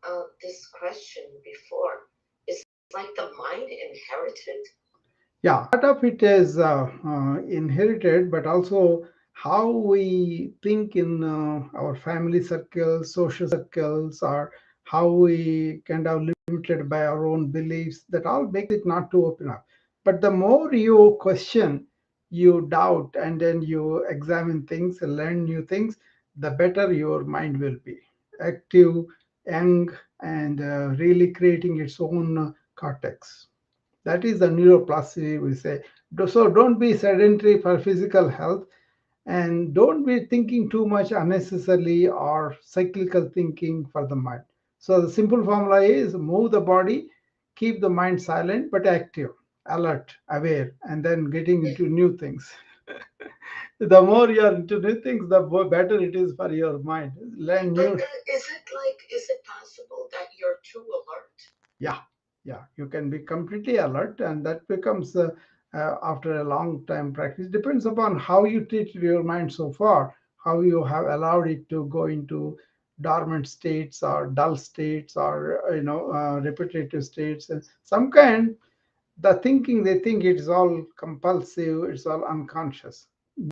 this question before. Is like the mind inherited? Yeah, part of it is inherited, but also how we think in our family circles, social circles, or how we kind of limited by our own beliefs, that all makes it not to open up. But the more you question, you doubt, and then you examine things and learn new things, the better your mind will be. Active, young, and really creating its own cortex. That is the neuroplasticity we say. So don't be sedentary for physical health, and don't be thinking too much unnecessarily or cyclical thinking for the mind. So the simple formula is move the body, keep the mind silent but active, alert, aware, and then getting Yeah. into new things. The more you are into new things, the better it is for your mind. Learn But new. is it possible that you're too alert? Yeah, yeah, you can be completely alert, and that becomes after a long time practice. Depends upon how you treated your mind so far, how you have allowed it to go into dormant states or dull states or repetitive states. And some kind, the thinking they think it's all compulsive, it's all unconscious.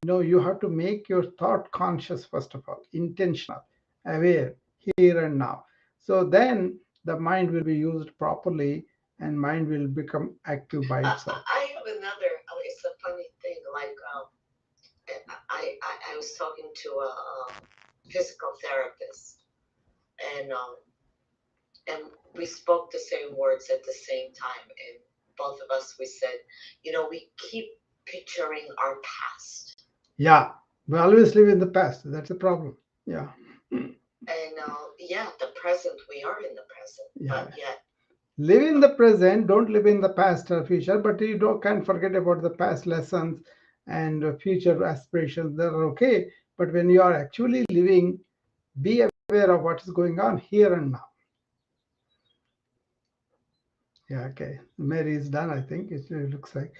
No, you have to make your thought conscious first of all, intentional, aware, here and now. So then the mind will be used properly, and mind will become active by itself. I have another. It's a funny thing. Like I was talking to a physical therapist, and and we spoke the same words at the same time, and both of us we said, we keep picturing our past, Yeah, we always live in the past. That's a problem. Yeah. and yeah, the present, we are in the present, Yeah. but yet Live in the present, don't live in the past or future, but you don't can't forget about the past lessons and future aspirations. They're okay, but when you are actually living, be aware of what is going on here and now. Yeah, okay. Mary is done, I think. It looks like.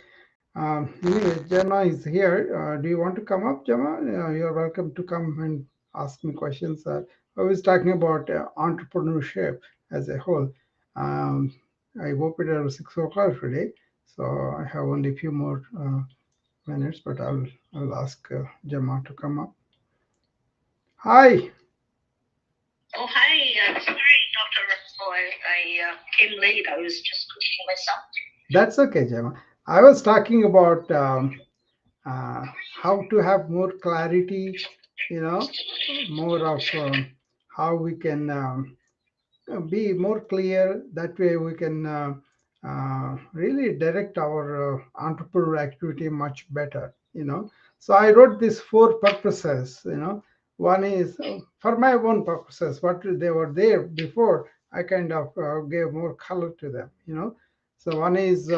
Anyway, Gemma is here. Do you want to come up, Gemma? You're welcome to come and ask me questions. I was talking about entrepreneurship as a whole. Um, I woke up at 6 o'clock today, so I have only a few more minutes, but I'll ask Gemma to come up. Hi. Oh, hi. Sorry, Dr. Russell. I came late. I was just cooking myself. That's okay, Gemma. I was talking about how to have more clarity, you know, more of how we can be more clear. That way we can really direct our entrepreneur activity much better, So I wrote these four purposes, One is for my own purposes, what they were there before. I kind of gave more color to them. So one is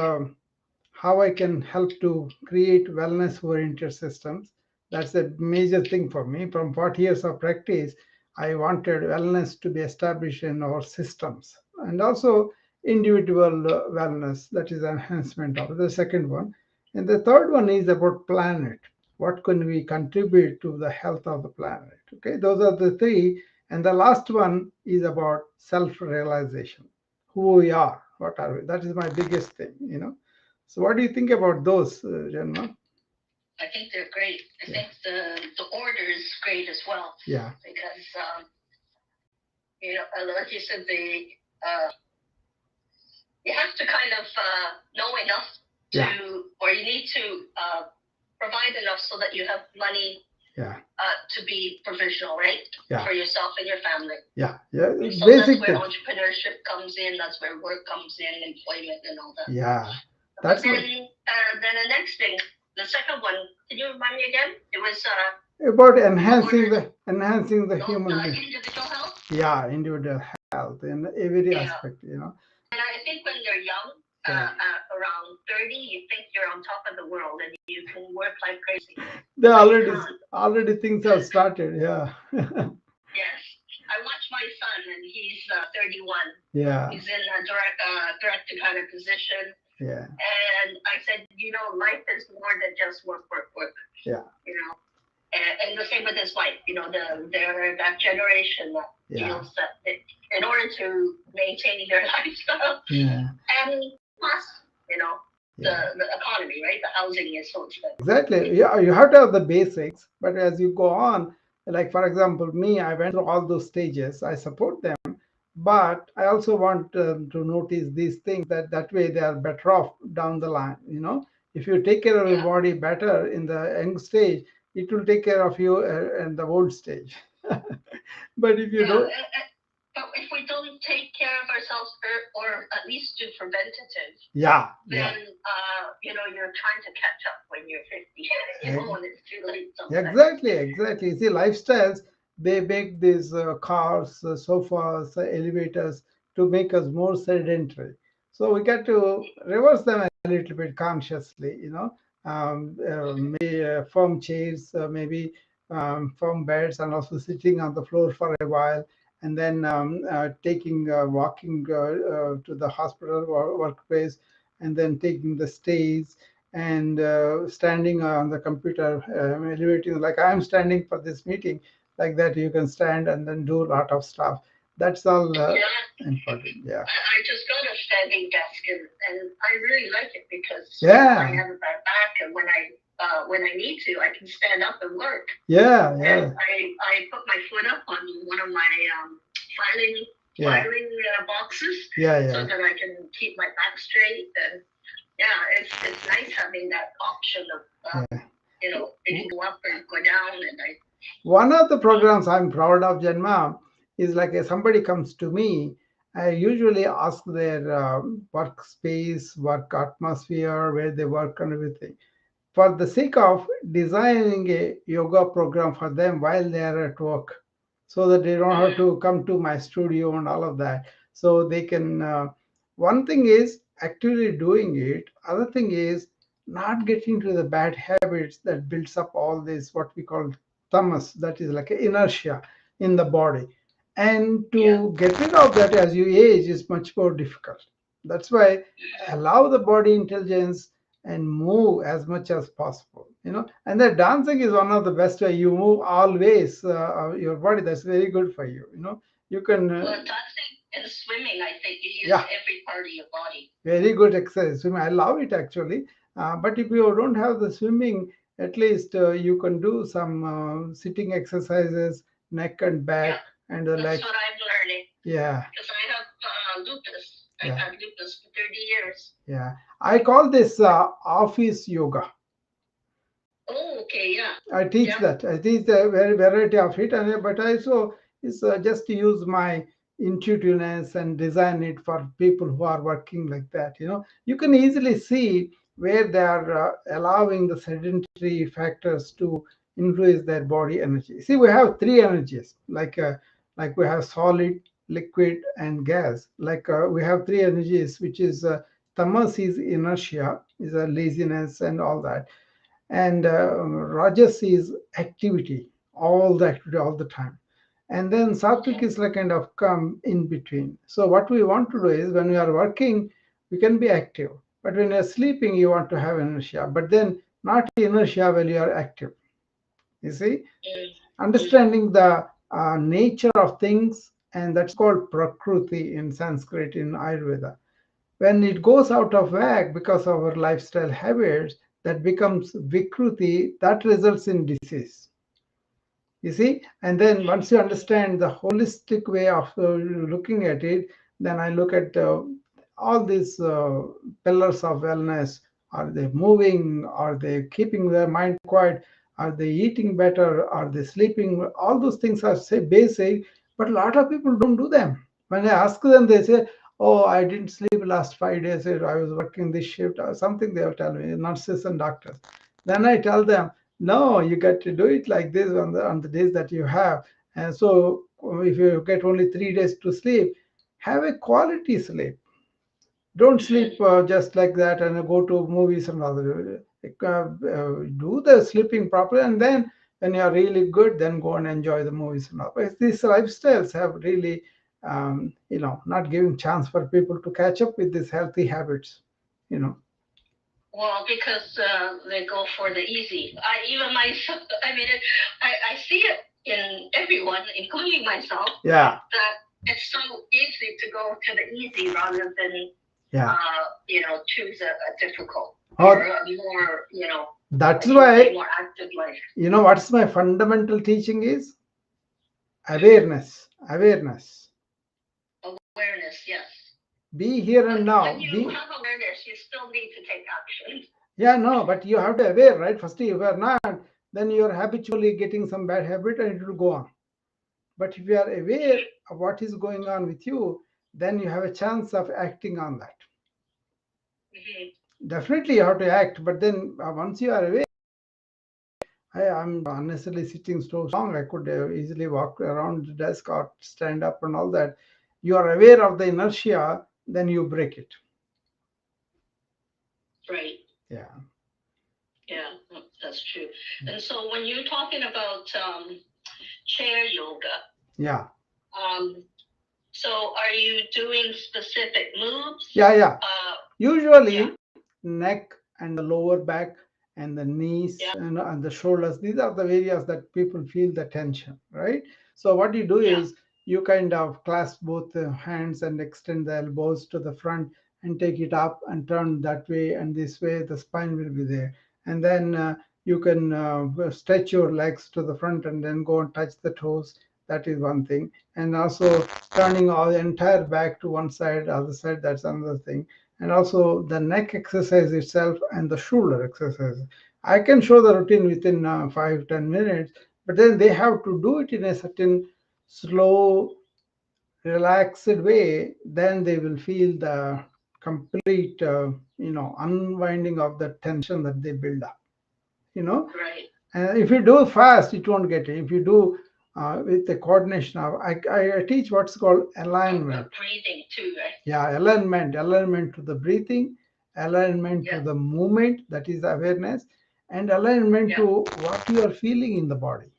how I can help to create wellness oriented systems. That's a major thing for me. From 40 years of practice, I wanted wellness to be established in our systems, and also individual wellness, that is enhancement of the second one. And the third one is about planet. What can we contribute to the health of the planet? Okay, those are the three. And the last one is about self realization, who we are, what are we. That is my biggest thing. So what do you think about those, Janma? I think they're great. I think the order is great as well. Yeah. Because like you said, uh, you have to kind of know enough to, Yeah. or you need to provide enough so that you have money. Yeah. To be provisional, right? Yeah. For yourself and your family. Yeah. Yeah. So Basic that's where thing. entrepreneurship comes in. That's where work comes in, employment and all that. Yeah. But then the next thing, the second one, can you remind me again? It was about enhancing the human being. Individual health. Yeah, individual health in every aspect. And I think when you're young, around 30, you think you're on top of the world and you can work like crazy. They already things have started. Yeah. Yes, I watch my son, and he's 31. Yeah. He's in a director kind of position. Yeah. And I said, life is more than just work, work, work. Yeah. You know, and the same with his wife. They're that generation that Yeah. feels that in order to maintain their lifestyle, Yeah. and plus, you know, Yeah. the economy, right? The housing is so expensive. Exactly. Yeah, you have to have the basics, but as you go on, like for example, me, I went through all those stages. I support them, but I also want to notice these things that way they are better off down the line. If you take care of your Yeah. body better in the young stage, it will take care of you in the old stage. But if you Yeah, don't, but if we don't take care of ourselves, or at least do preventative, yeah, yeah. then you're trying to catch up when you're 50. When it's too late sometimes. Exactly, exactly. See, lifestyles, they make these cars, sofas, elevators to make us more sedentary. So we got to reverse them a little bit consciously, maybe firm chairs, maybe firm beds, and also sitting on the floor for a while, and then taking walking to the hospital or workplace, and then taking the stairs and standing on the computer, elevating, like I'm standing for this meeting, like that you can stand and then do a lot of stuff. That's all Yeah. important. Yeah. I just got a standing desk, and I really like it because I Yeah. have a bad back, and when I need to, I can stand up and work. Yeah. And Yeah. I put my foot up on one of my filing Yeah. filing boxes Yeah. so Yeah. that I can keep my back straight. And yeah, it's nice having that option of Yeah. it can go up or go down, and I. One of the programs I'm proud of, Janma, is like if somebody comes to me, I usually ask their workspace, work atmosphere, where they work, and everything, for the sake of designing a yoga program for them while they are at work, so that they don't have to come to my studio and all of that, so they can one thing is actively doing it, other thing is not getting to the bad habits that builds up all this what we call tamas, that is like inertia in the body, and Yeah. to get rid of that as you age is much more difficult. That's why allow the body intelligence and move as much as possible, and the dancing is one of the best way you move always your body. That's very good for you, you can Well, dancing and swimming, I think you use yeah, every part of your body. very good exercise. Swimming, I love it actually. But if you don't have the swimming, at least you can do some sitting exercises, neck and back, Yeah, and the that's legs. what I'm learning Yeah. because I have lupus. I've Yeah. had lupus for 30 years. Yeah. I call this office yoga. Oh, okay, yeah, I teach yeah, that. I teach the very variety of it, and but I also is just to use my intuitiveness and design it for people who are working like that. You can easily see where they are allowing the sedentary factors to influence their body energy. See, we have three energies, like we have solid, liquid, and gas. Like we have three energies, which is tamas is inertia, is a laziness and all that, and rajas is activity, all the activity all the time, and then sattvic okay, is like kind of come in between. So what we want to do is when we are working we can be active, but when you're sleeping you want to have inertia, but then not inertia when you are active. You see, mm, mm, understanding the nature of things, and that's called prakriti in Sanskrit, in Ayurveda. When it goes out of whack because of our lifestyle habits, that becomes vikruti, that results in disease. You see, and then once you understand the holistic way of looking at it, then I look at all these pillars of wellness. Are they moving? Are they keeping their mind quiet? Are they eating better? Are they sleeping? All those things are say basic, but a lot of people don't do them. When I ask them, they say, "Oh, I didn't sleep last 5 days. I was working this shift or something." They will tell me, nurses and doctors. Then I tell them, no, you got to do it like this on the days that you have. And so if you get only 3 days to sleep, have a quality sleep. Don't sleep just like that and go to movies and all that. Do the sleeping properly, and then when you are really good, then go and enjoy the movies and all. But these lifestyles have really, not giving chance for people to catch up with these healthy habits. you know. Well, because they go for the easy. I even myself. I mean, I see it in everyone, including myself. Yeah, That it's so easy to go to the easy rather than yeah. choose a difficult or Oh, a more I that's should say why, more active life. what's my fundamental teaching is awareness, awareness. Awareness, yes. Be here and But when now. you Be, have awareness, you still need to take action. yeah, no, but you have to aware, right? First, if you are not, then you are habitually getting some bad habit and it will go on. But if you are aware of what is going on with you, then you have a chance of acting on that. Mm-hmm. Definitely, you have to act, but then once you are aware, I'm unnecessarily sitting so long, I could easily walk around the desk or stand up and all that. You are aware of the inertia, then you break it. Right. Yeah. Yeah, that's true. And so when you're talking about chair yoga, Yeah. um, so are you doing specific moves? Yeah, yeah. Usually, neck and the lower back and the knees and the shoulders, these are the areas that people feel the tension, right? So, what you do is you kind of clasp both the hands and extend the elbows to the front and take it up and turn that way and this way, the spine will be there. And then you can stretch your legs to the front and then go and touch the toes. That is one thing. And also turning all the entire back to one side, other side, that's another thing. And also the neck exercise itself and the shoulder exercise. I can show the routine within 5-10 minutes, but then they have to do it in a certain slow, relaxed way. Then they will feel the complete, unwinding of the tension that they build up. You know, Right. and if you do fast, it won't get it. If you do with the coordination of, I teach what's called alignment. Breathing too, right? Yeah, alignment to the breathing, alignment to the movement, that is awareness, and alignment to what you are feeling in the body.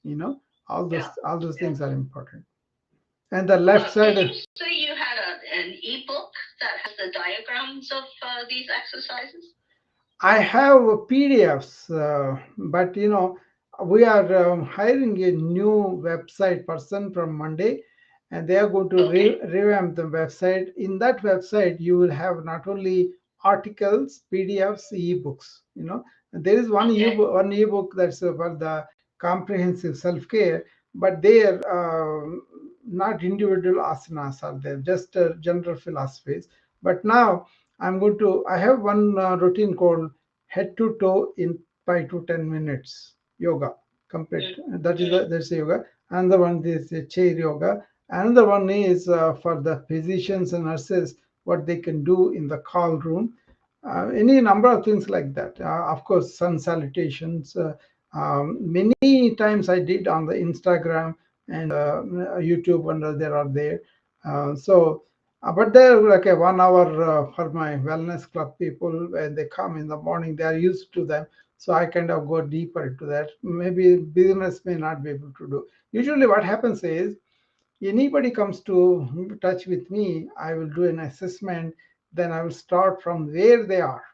You know, all those things are important. And the left side. Did you say you had an ebook that has the diagrams of these exercises? I have PDFs, but we are hiring a new website person from Monday, and they are going to revamp the website. In that website, you will have not only articles, PDFs, ebooks. There is one ebook that's for the comprehensive self care, but they are not individual asanas are there, just general philosophies. But now I have one routine called head to toe in 5 to 10 minutes yoga complete. That's yoga. Another one is chair yoga. Another one is for the physicians and nurses, what they can do in the call room. Any number of things like that. Of course, sun salutations. Many times I did on the Instagram and YouTube when they are there. But they're like a 1 hour for my wellness club people. When they come in the morning, they are used to them. So I kind of go deeper into that. Maybe business may not be able to do. Usually, what happens is anybody comes to touch with me, I will do an assessment. Then I will start from where they are.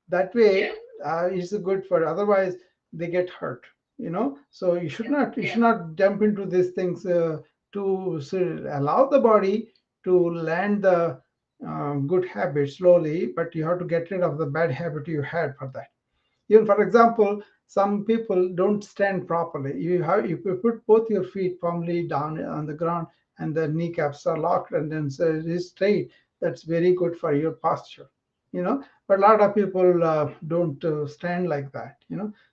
That way, it's good for. Otherwise, they get hurt. So you should not jump into these things to allow the body to land the good habit slowly, but you have to get rid of the bad habit you had for that. Even for example, some people don't stand properly. If you put both your feet firmly down on the ground and the kneecaps are locked and then it is straight, that's very good for your posture. But a lot of people don't stand like that.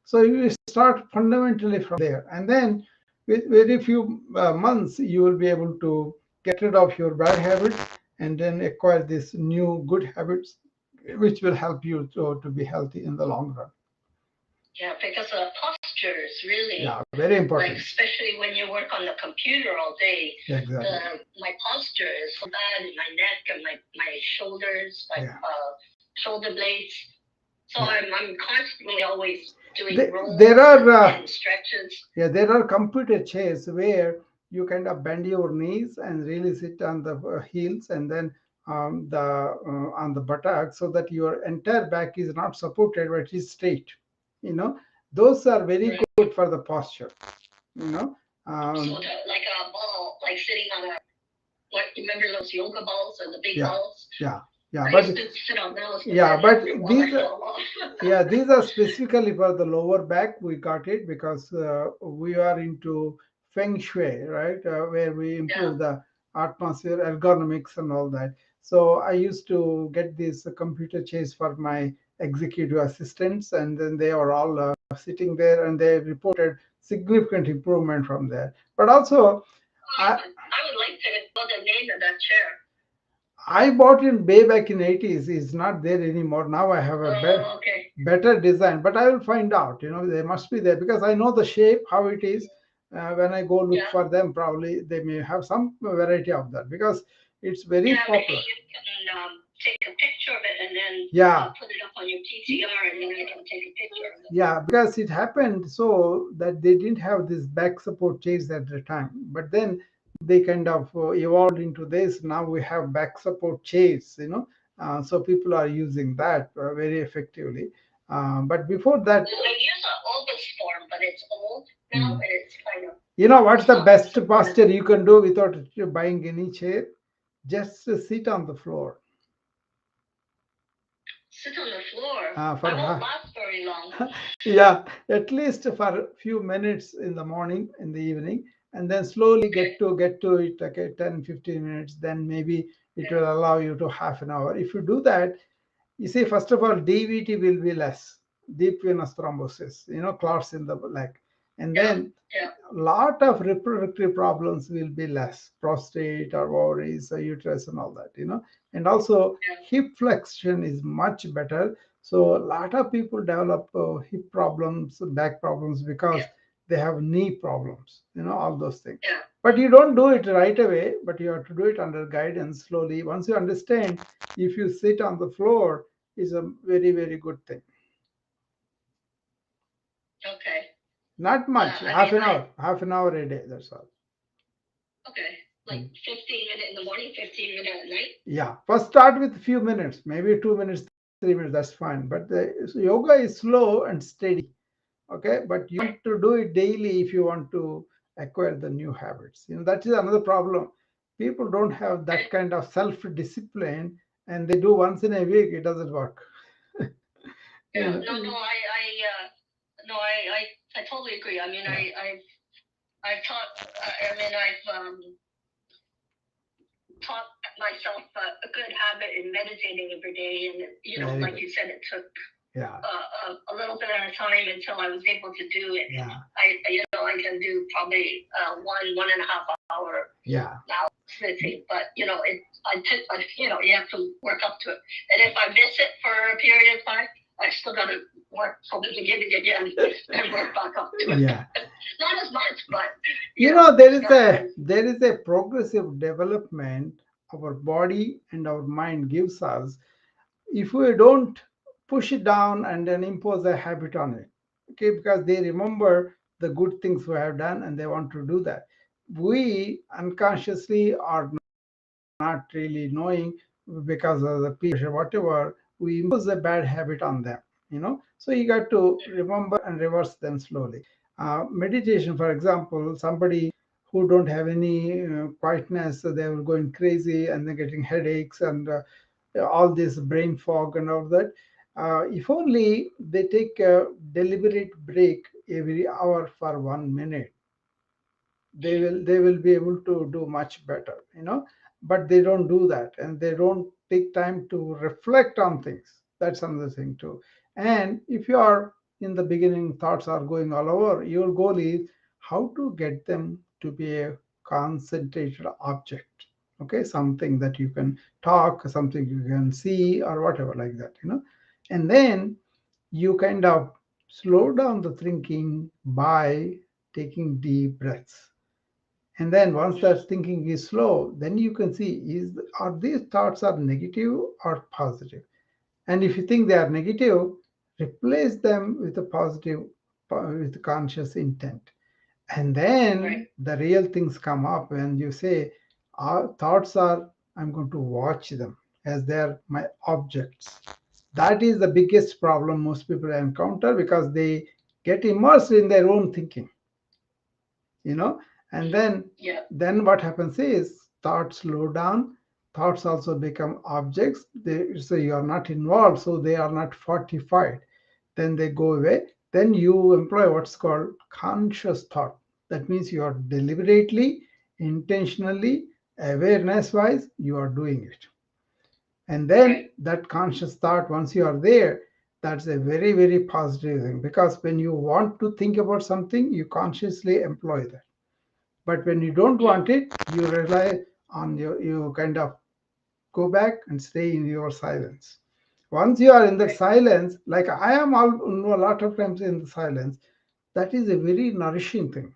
So you start fundamentally from there, and then with very few months you will be able to get rid of your bad habits and then acquire these new good habits, which will help you to be healthy in the long run. Yeah, because posture is really very important. Like especially when you work on the computer all day. Exactly. My posture is so bad in my neck and my shoulders, shoulder blades. So I'm constantly always doing rolls and stretches. Yeah, there are computer chairs where you kind of bend your knees and really sit on the heels and then on the buttock, so that your entire back is not supported but is straight. You know, those are very Right. good for the posture. You know, So like a ball, like sitting on a, what, remember those yoga balls or the big yeah, balls? yeah, yeah. I But used to sit on those, but yeah, then but after a while I these fall off. yeah, these are specifically for the lower back. We got it because we are into feng shui, right? Where we Yeah. improve the atmosphere, ergonomics, and all that. So I used to get these computer chairs for my executive assistants, and then they are all sitting there, and they reported significant improvement from there. But also, I I would like to know the name of that chair. I bought it way back in 80s. It's not there anymore. Now I have a Oh, okay. better design, but I will find out. You know, they must be there because I know the shape, how it is. When I go look Yeah. for them, probably they may have some variety of that because it's very Yeah, maybe popular. you can take a picture of it and then Yeah, put it up on your PCR, and then I can take a picture of it. yeah, because it happened so that they didn't have this back support chairs at the time, but then they kind of evolved into this. Now we have back support chairs, you know, so people are using that very effectively. But before that, Well, I use an oldest form, but it's old now mm, and it's kind of, you know, what's it's the not best supported. posture you can do without buying any chair? Just sit on the floor. Sit on the floor. For I won't last very long. yeah, at least for a few minutes in the morning, in the evening, and then slowly Okay. get to it, okay, 10-15 minutes, then maybe it Yeah. will allow you to half an hour. If you do that, you see, first of all, DVT will be less, deep venous thrombosis, you know, clots in the leg. And Yeah. then Yeah. lot of reproductive problems will be less, prostate or ovaries or uterus and all that, you know. And also Yeah. hip flexion is much better. So a lot of people develop hip problems, back problems, because Yeah. they have knee problems, you know, all those things. Yeah. But you don't do it right away, but you have to do it under guidance slowly. Once you understand, if you sit on the floor, is a very, very good thing. Okay. Not Yeah. much, I mean, half an hour a day, that's all. okay, like Mm. 15 minutes in the morning, 15 minutes at night. Yeah, first start with a few minutes, maybe 2 minutes, 3 minutes, that's fine. But the yoga is slow and steady, okay? But you Right. want to do it daily if you want to acquire the new habits. You know, that is another problem. People don't have that Right. kind of self-discipline, and they do once in a week, it doesn't work. You Yeah. know? No. No. No. I totally agree. I mean, Yeah, I've taught. I mean, I've taught myself a good habit in meditating every day, and very like good. you said, it took Yeah, a little bit at a time until I was able to do it. And yeah, I can do probably 1.5 hour yeah, now sitting, but you have to work up to it. And if I miss it for a period of time, I still got to work from the beginning again and work back up to it. yeah. Not as much, but You know, you gotta. there is a progressive development our body and our mind gives us if we don't push it down and then impose a habit on it. Okay, because they remember the good things we have done and they want to do that. We unconsciously are not really knowing, because of the peer pressure, whatever, we impose a bad habit on them, you know. So you got to remember and reverse them slowly. Meditation, for example, somebody who don't have any quietness, so they were going crazy and then getting headaches and all this brain fog and all that. If only they take a deliberate break every hour for 1 minute, they will be able to do much better, you know. But they don't do that, and they don't take time to reflect on things. That's another thing too. And if you are in the beginning, thoughts are going all over, your goal is how to get them to be a concentrated object, okay, something that you can talk, something you can see, or whatever, like that, you know. And then you kind of slow down the thinking by taking deep breaths. And then once that thinking is slow, then you can see, is are these thoughts are negative or positive. And if you think they are negative, replace them with a positive, with conscious intent. And Right. then the real things come up when you say our thoughts are I'm going to watch them as they're my objects. That is the biggest problem most people encounter because they get immersed in their own thinking, you know, and then what happens is thoughts slow down. Thoughts also become objects. So you are not involved, so they are not fortified. Then they go away. Then you employ what's called conscious thought. That means you are deliberately, intentionally, awareness wise, you are doing it. And then that conscious thought, once you are there, that's a very, very positive thing, because when you want to think about something, you consciously employ that. But when you don't want it, you rely on you kind of go back and stay in your silence. Once you are in the silence, like I am a lot of times in the silence, that is a very nourishing thing.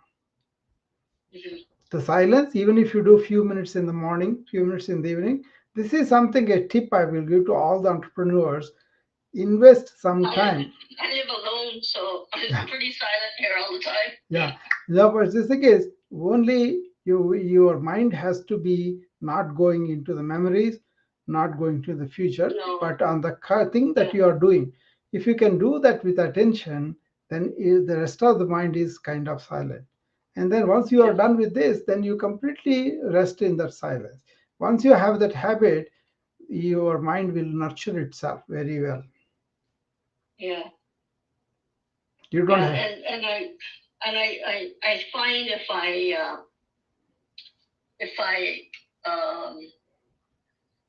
The silence, even if you do few minutes in the morning, few minutes in the evening, this is something, a tip I will give to all the entrepreneurs. Invest some time. I live alone, so I'm pretty silent here all the time. Yeah. No, but the thing is, only your mind has to be not going into the memories, not going to the future, No. but on the thing that you are doing. If you can do that with attention, then the rest of the mind is kind of silent. And then once you are done with this, then you completely rest in that silence. Once you have that habit, your mind will nurture itself very well. Yeah. You don't have. I find if I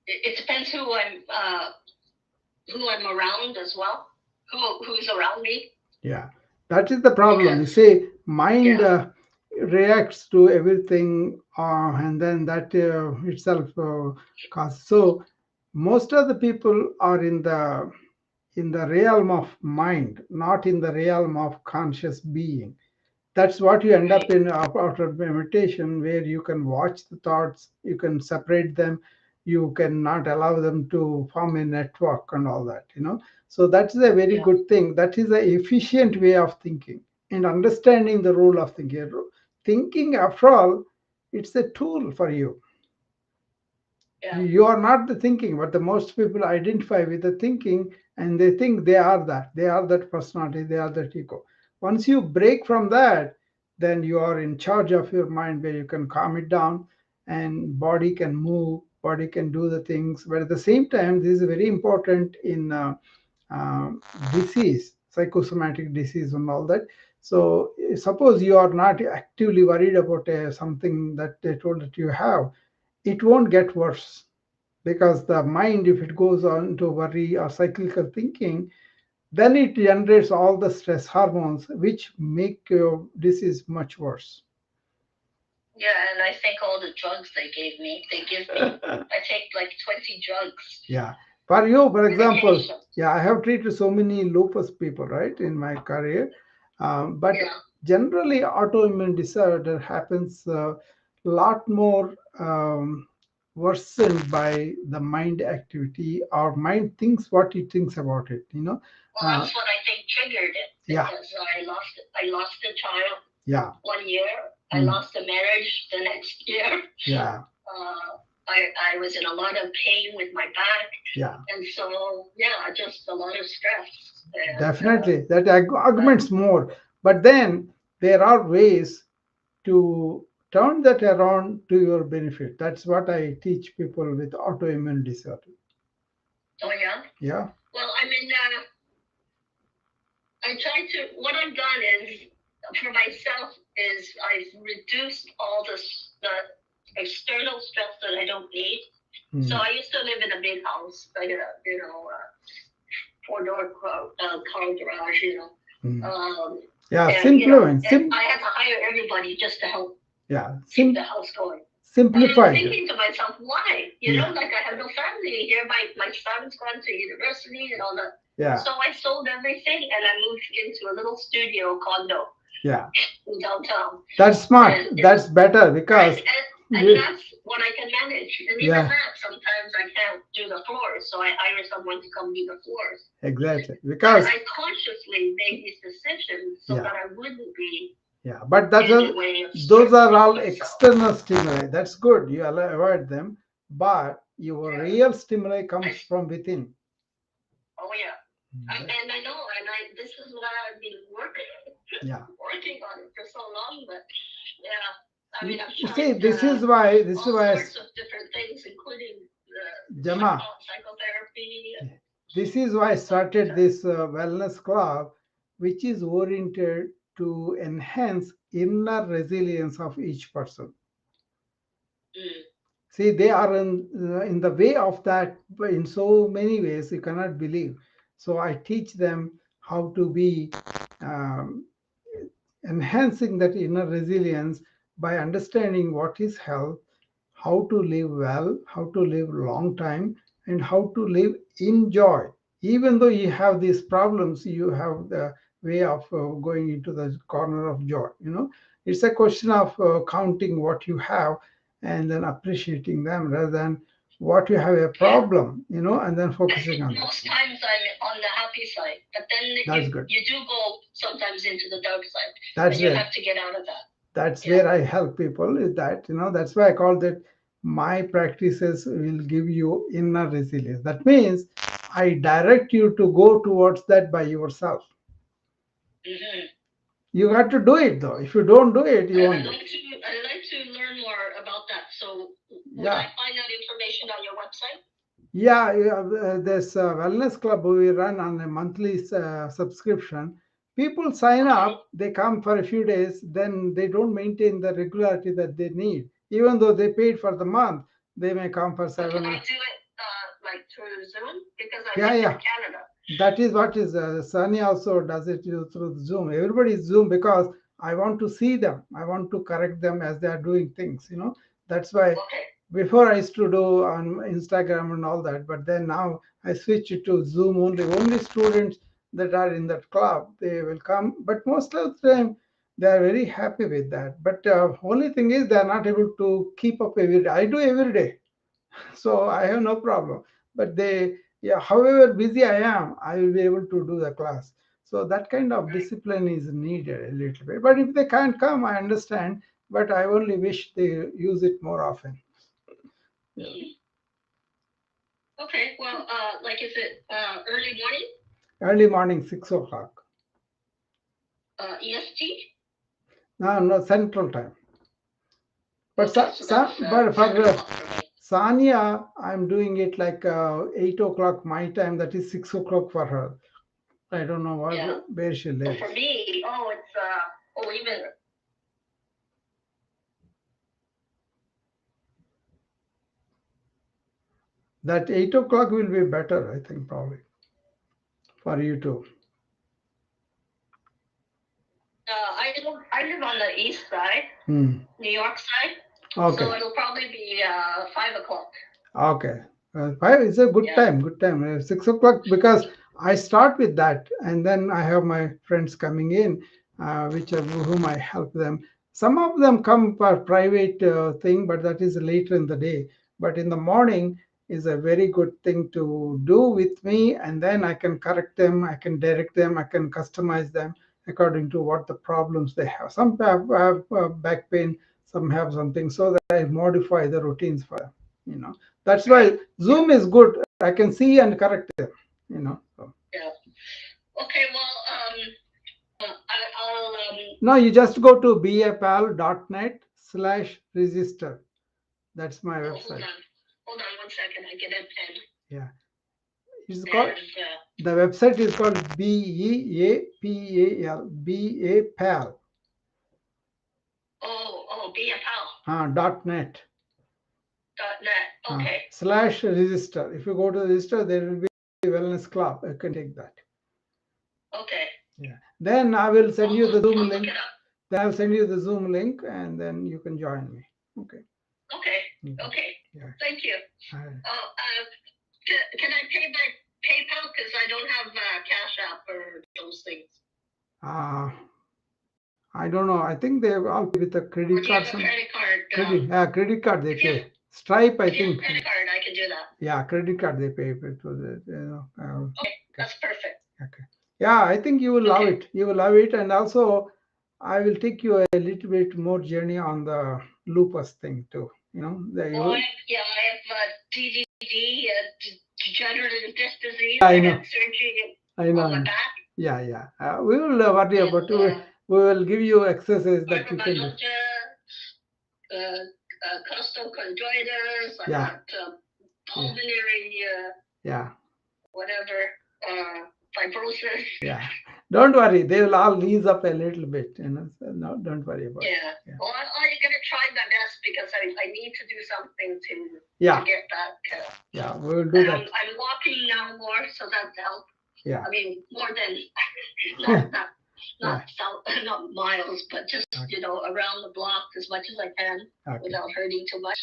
it depends who I'm around as well, who's around me. Yeah, that is the problem. You see, mind reacts to everything, and then that itself causes. So most of the people are in the realm of mind, not in the realm of conscious being. That's what you end up in after meditation, where you can watch the thoughts, you can separate them, you cannot allow them to form a network and all that, so that's a very good thing. That is an efficient way of thinking and understanding the role of thinking. After all, it's a tool for you. You are not the thinking, but the most people identify with the thinking, and they think they are that personality, they are that ego. Once you break from that, then you are in charge of your mind, where you can calm it down, and body can move, body can do the things. But at the same time, this is very important in uh, disease, psychosomatic disease and all that. So suppose you are not actively worried about something that they told that you have, it won't get worse, because the mind, if it goes on to worry or cyclical thinking, then it generates all the stress hormones, which make your disease much worse. Yeah, and I think all the drugs they give me, I take like 20 drugs. Yeah. For you, for example, I have treated so many lupus people, right, in my career. But generally, autoimmune disorder happens a lot more worsened by the mind activity. Our mind thinks what it thinks about it, Well, that's what I think triggered it. Because I lost a child. Yeah. 1 year. I lost a marriage the next year. Yeah. I was in a lot of pain with my back. Yeah. And so, just a lot of stress. And, definitely, that augments more. But then there are ways to turn that around to your benefit. That's what I teach people with autoimmune disorder. Oh, yeah? Yeah. Well, I mean, what I've done is, for myself, is I've reduced all the external stress that I don't need. So I used to live in a big house, like a, 4-door car garage, simple. And I had to hire everybody just to help keep the house going. Simplify. And I'm thinking to myself, why? Like I have no family here. My son's gone to university and all that. Yeah. So I sold everything and I moved into a little studio condo. Yeah. In downtown. That's smart. That's better, because. And that's what I can manage. And even that, sometimes I can't do the floors, so I hire someone to come do the floors. Exactly. Because I consciously made these decisions so that I wouldn't be. Yeah, but those are all external stimuli. That's good. You avoid them. but your real stimuli comes from within. Oh yeah. And I know, and this is what I've been Yeah. working on it for so long. But yeah, I mean, I've You see, tried this is all why, sorts of different things, including the Jama, psychotherapy. this is why I But started this wellness club, which is oriented to enhance inner resilience of each person. mm, See, they are in the way of that in so many ways you cannot believe. So I teach them how to be um, enhancing that inner resilience by understanding what is health, how to live well, how to live long time, and how to live in joy. Even though you have these problems, you have the way of going into the corner of joy. It's a question of counting what you have and then appreciating them rather than what you have a yeah, problem, and then focusing on that. most times I'm on the happy side, but then That's good. you do go sometimes into the dark side, That's and you where have to get out of that. that's Yeah. where I help people with that. That's why I call that my practices will give you inner resilience. That means I direct you to go towards that by yourself. hmm You got to do it though. If you don't do it, you won't do it. I'd like to learn more about that. So, would I Yeah. find that information on your website? Yeah, this wellness club we run on a monthly subscription. People sign Okay. up, they come for a few days, then they don't maintain the regularity that they need. Even though they paid for the month, they may come for But can 7. I do it like through Zoom? Because I Yeah, live yeah. in Canada. That is what is Sunny also does it through Zoom. Everybody is Zoom because I want to see them. I want to correct them as they are doing things. That's why Okay. before I used to do on Instagram and all that, but then now I switch it to Zoom only. Only students that are in that club they will come, but most of the time they are very happy with that. But only thing is they are not able to keep up every day. I do every day, so I have no problem. But yeah, however busy I am, I will be able to do the class. So that kind of Right. discipline is needed a little bit. But if they can't come, I understand. But I only wish they use it more often. Yeah. Okay. Well, like, is it early morning? Early morning, 6 o'clock. EST? No, no, Central Time. But Okay, so that's but for 7 o'clock for me. Sania, I'm doing it like 8 o'clock my time. That is 6 o'clock for her. I don't know Yeah. where she So for lives. me, it's even That 8 o'clock will be better, I think, probably for you too. I live on the east side, Hmm. New York side. So Okay. it'll probably be 5 o'clock. Okay. Five is a good Yeah. time. Good time. 6 o'clock because I start with that, and then I have my friends coming in, which are whom I help them. Some of them come for private thing, but that is later in the day. But in the morning is a very good thing to do with me, and then I can correct them, I can direct them, I can customize them according to what the problems they have. Some have back pain, some have something, so that I modify the routines for them. You know. That's Right. why Zoom is good. I can see and correct them. So. Yeah. Okay. Well, I'll No, you just go to bapal.net/register. That's my oh, hold website. on. Hold on 1 second. I get a pen. Yeah, it's called. And The website is called BEAPAL. be a pal. .net. .net. Okay. /register. If you go to the register, there will be a wellness club. You can take that. Okay. Yeah. Then I will send you the Zoom I'll look link. it up. Then I'll send you the Zoom link, and then you can join me. Okay. Okay. Okay. Yeah. Thank you. Can I pay by PayPal? Because I don't have Cash App or those things. I don't know. I think they all pay with a Or credit do you card. have a credit card? Credit card they If you pay. Stripe, I if you have a think. credit card, I can do that. Yeah, credit card they pay with the. Okay, that's perfect. Okay. Yeah, I think you will love Okay. it. You will love it, and also I will take you a little bit more journey on the lupus thing too. Oh, yeah, I have DDD, degenerative disc disease. Yeah, I I know. had surgery I know. on my back. Yeah, yeah. We will worry And, about it. We will give you exercise that you can do. fibromyalgia, costochondritis. I Yeah. got pulmonary, Yeah. whatever, fibrosis. Yeah. Don't worry. They will all ease up a little bit. So no, don't worry about it. Yeah. Yeah. Well, I'm going to try my best because I need to do something to Yeah. get back. Yeah, we will do And that. I'm walking now more, so that's help. Yeah. I mean, more than not Yeah. not miles, but just Okay. around the block as much as I can Okay. without hurting too much.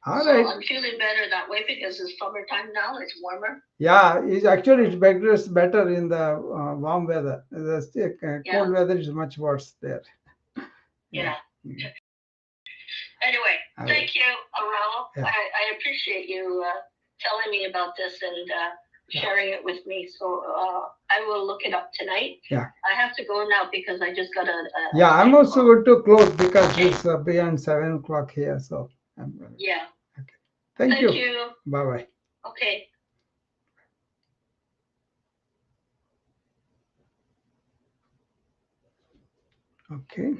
All So right. I'm feeling better that way because it's summertime now. It's warmer. Yeah, it's better in the warm weather. The cold weather is much worse there. Yeah. Mm. Anyway, All right. thank you, Raul. Yeah. I appreciate you telling me about this and sharing it with me. So I will look it up tonight. Yeah. I have to go now because I just got a Yeah, I'm also going to close because it's beyond 7 o'clock here. So I'm gonna... Yeah. Okay. Thank you. you. Bye bye. Okay. Okay.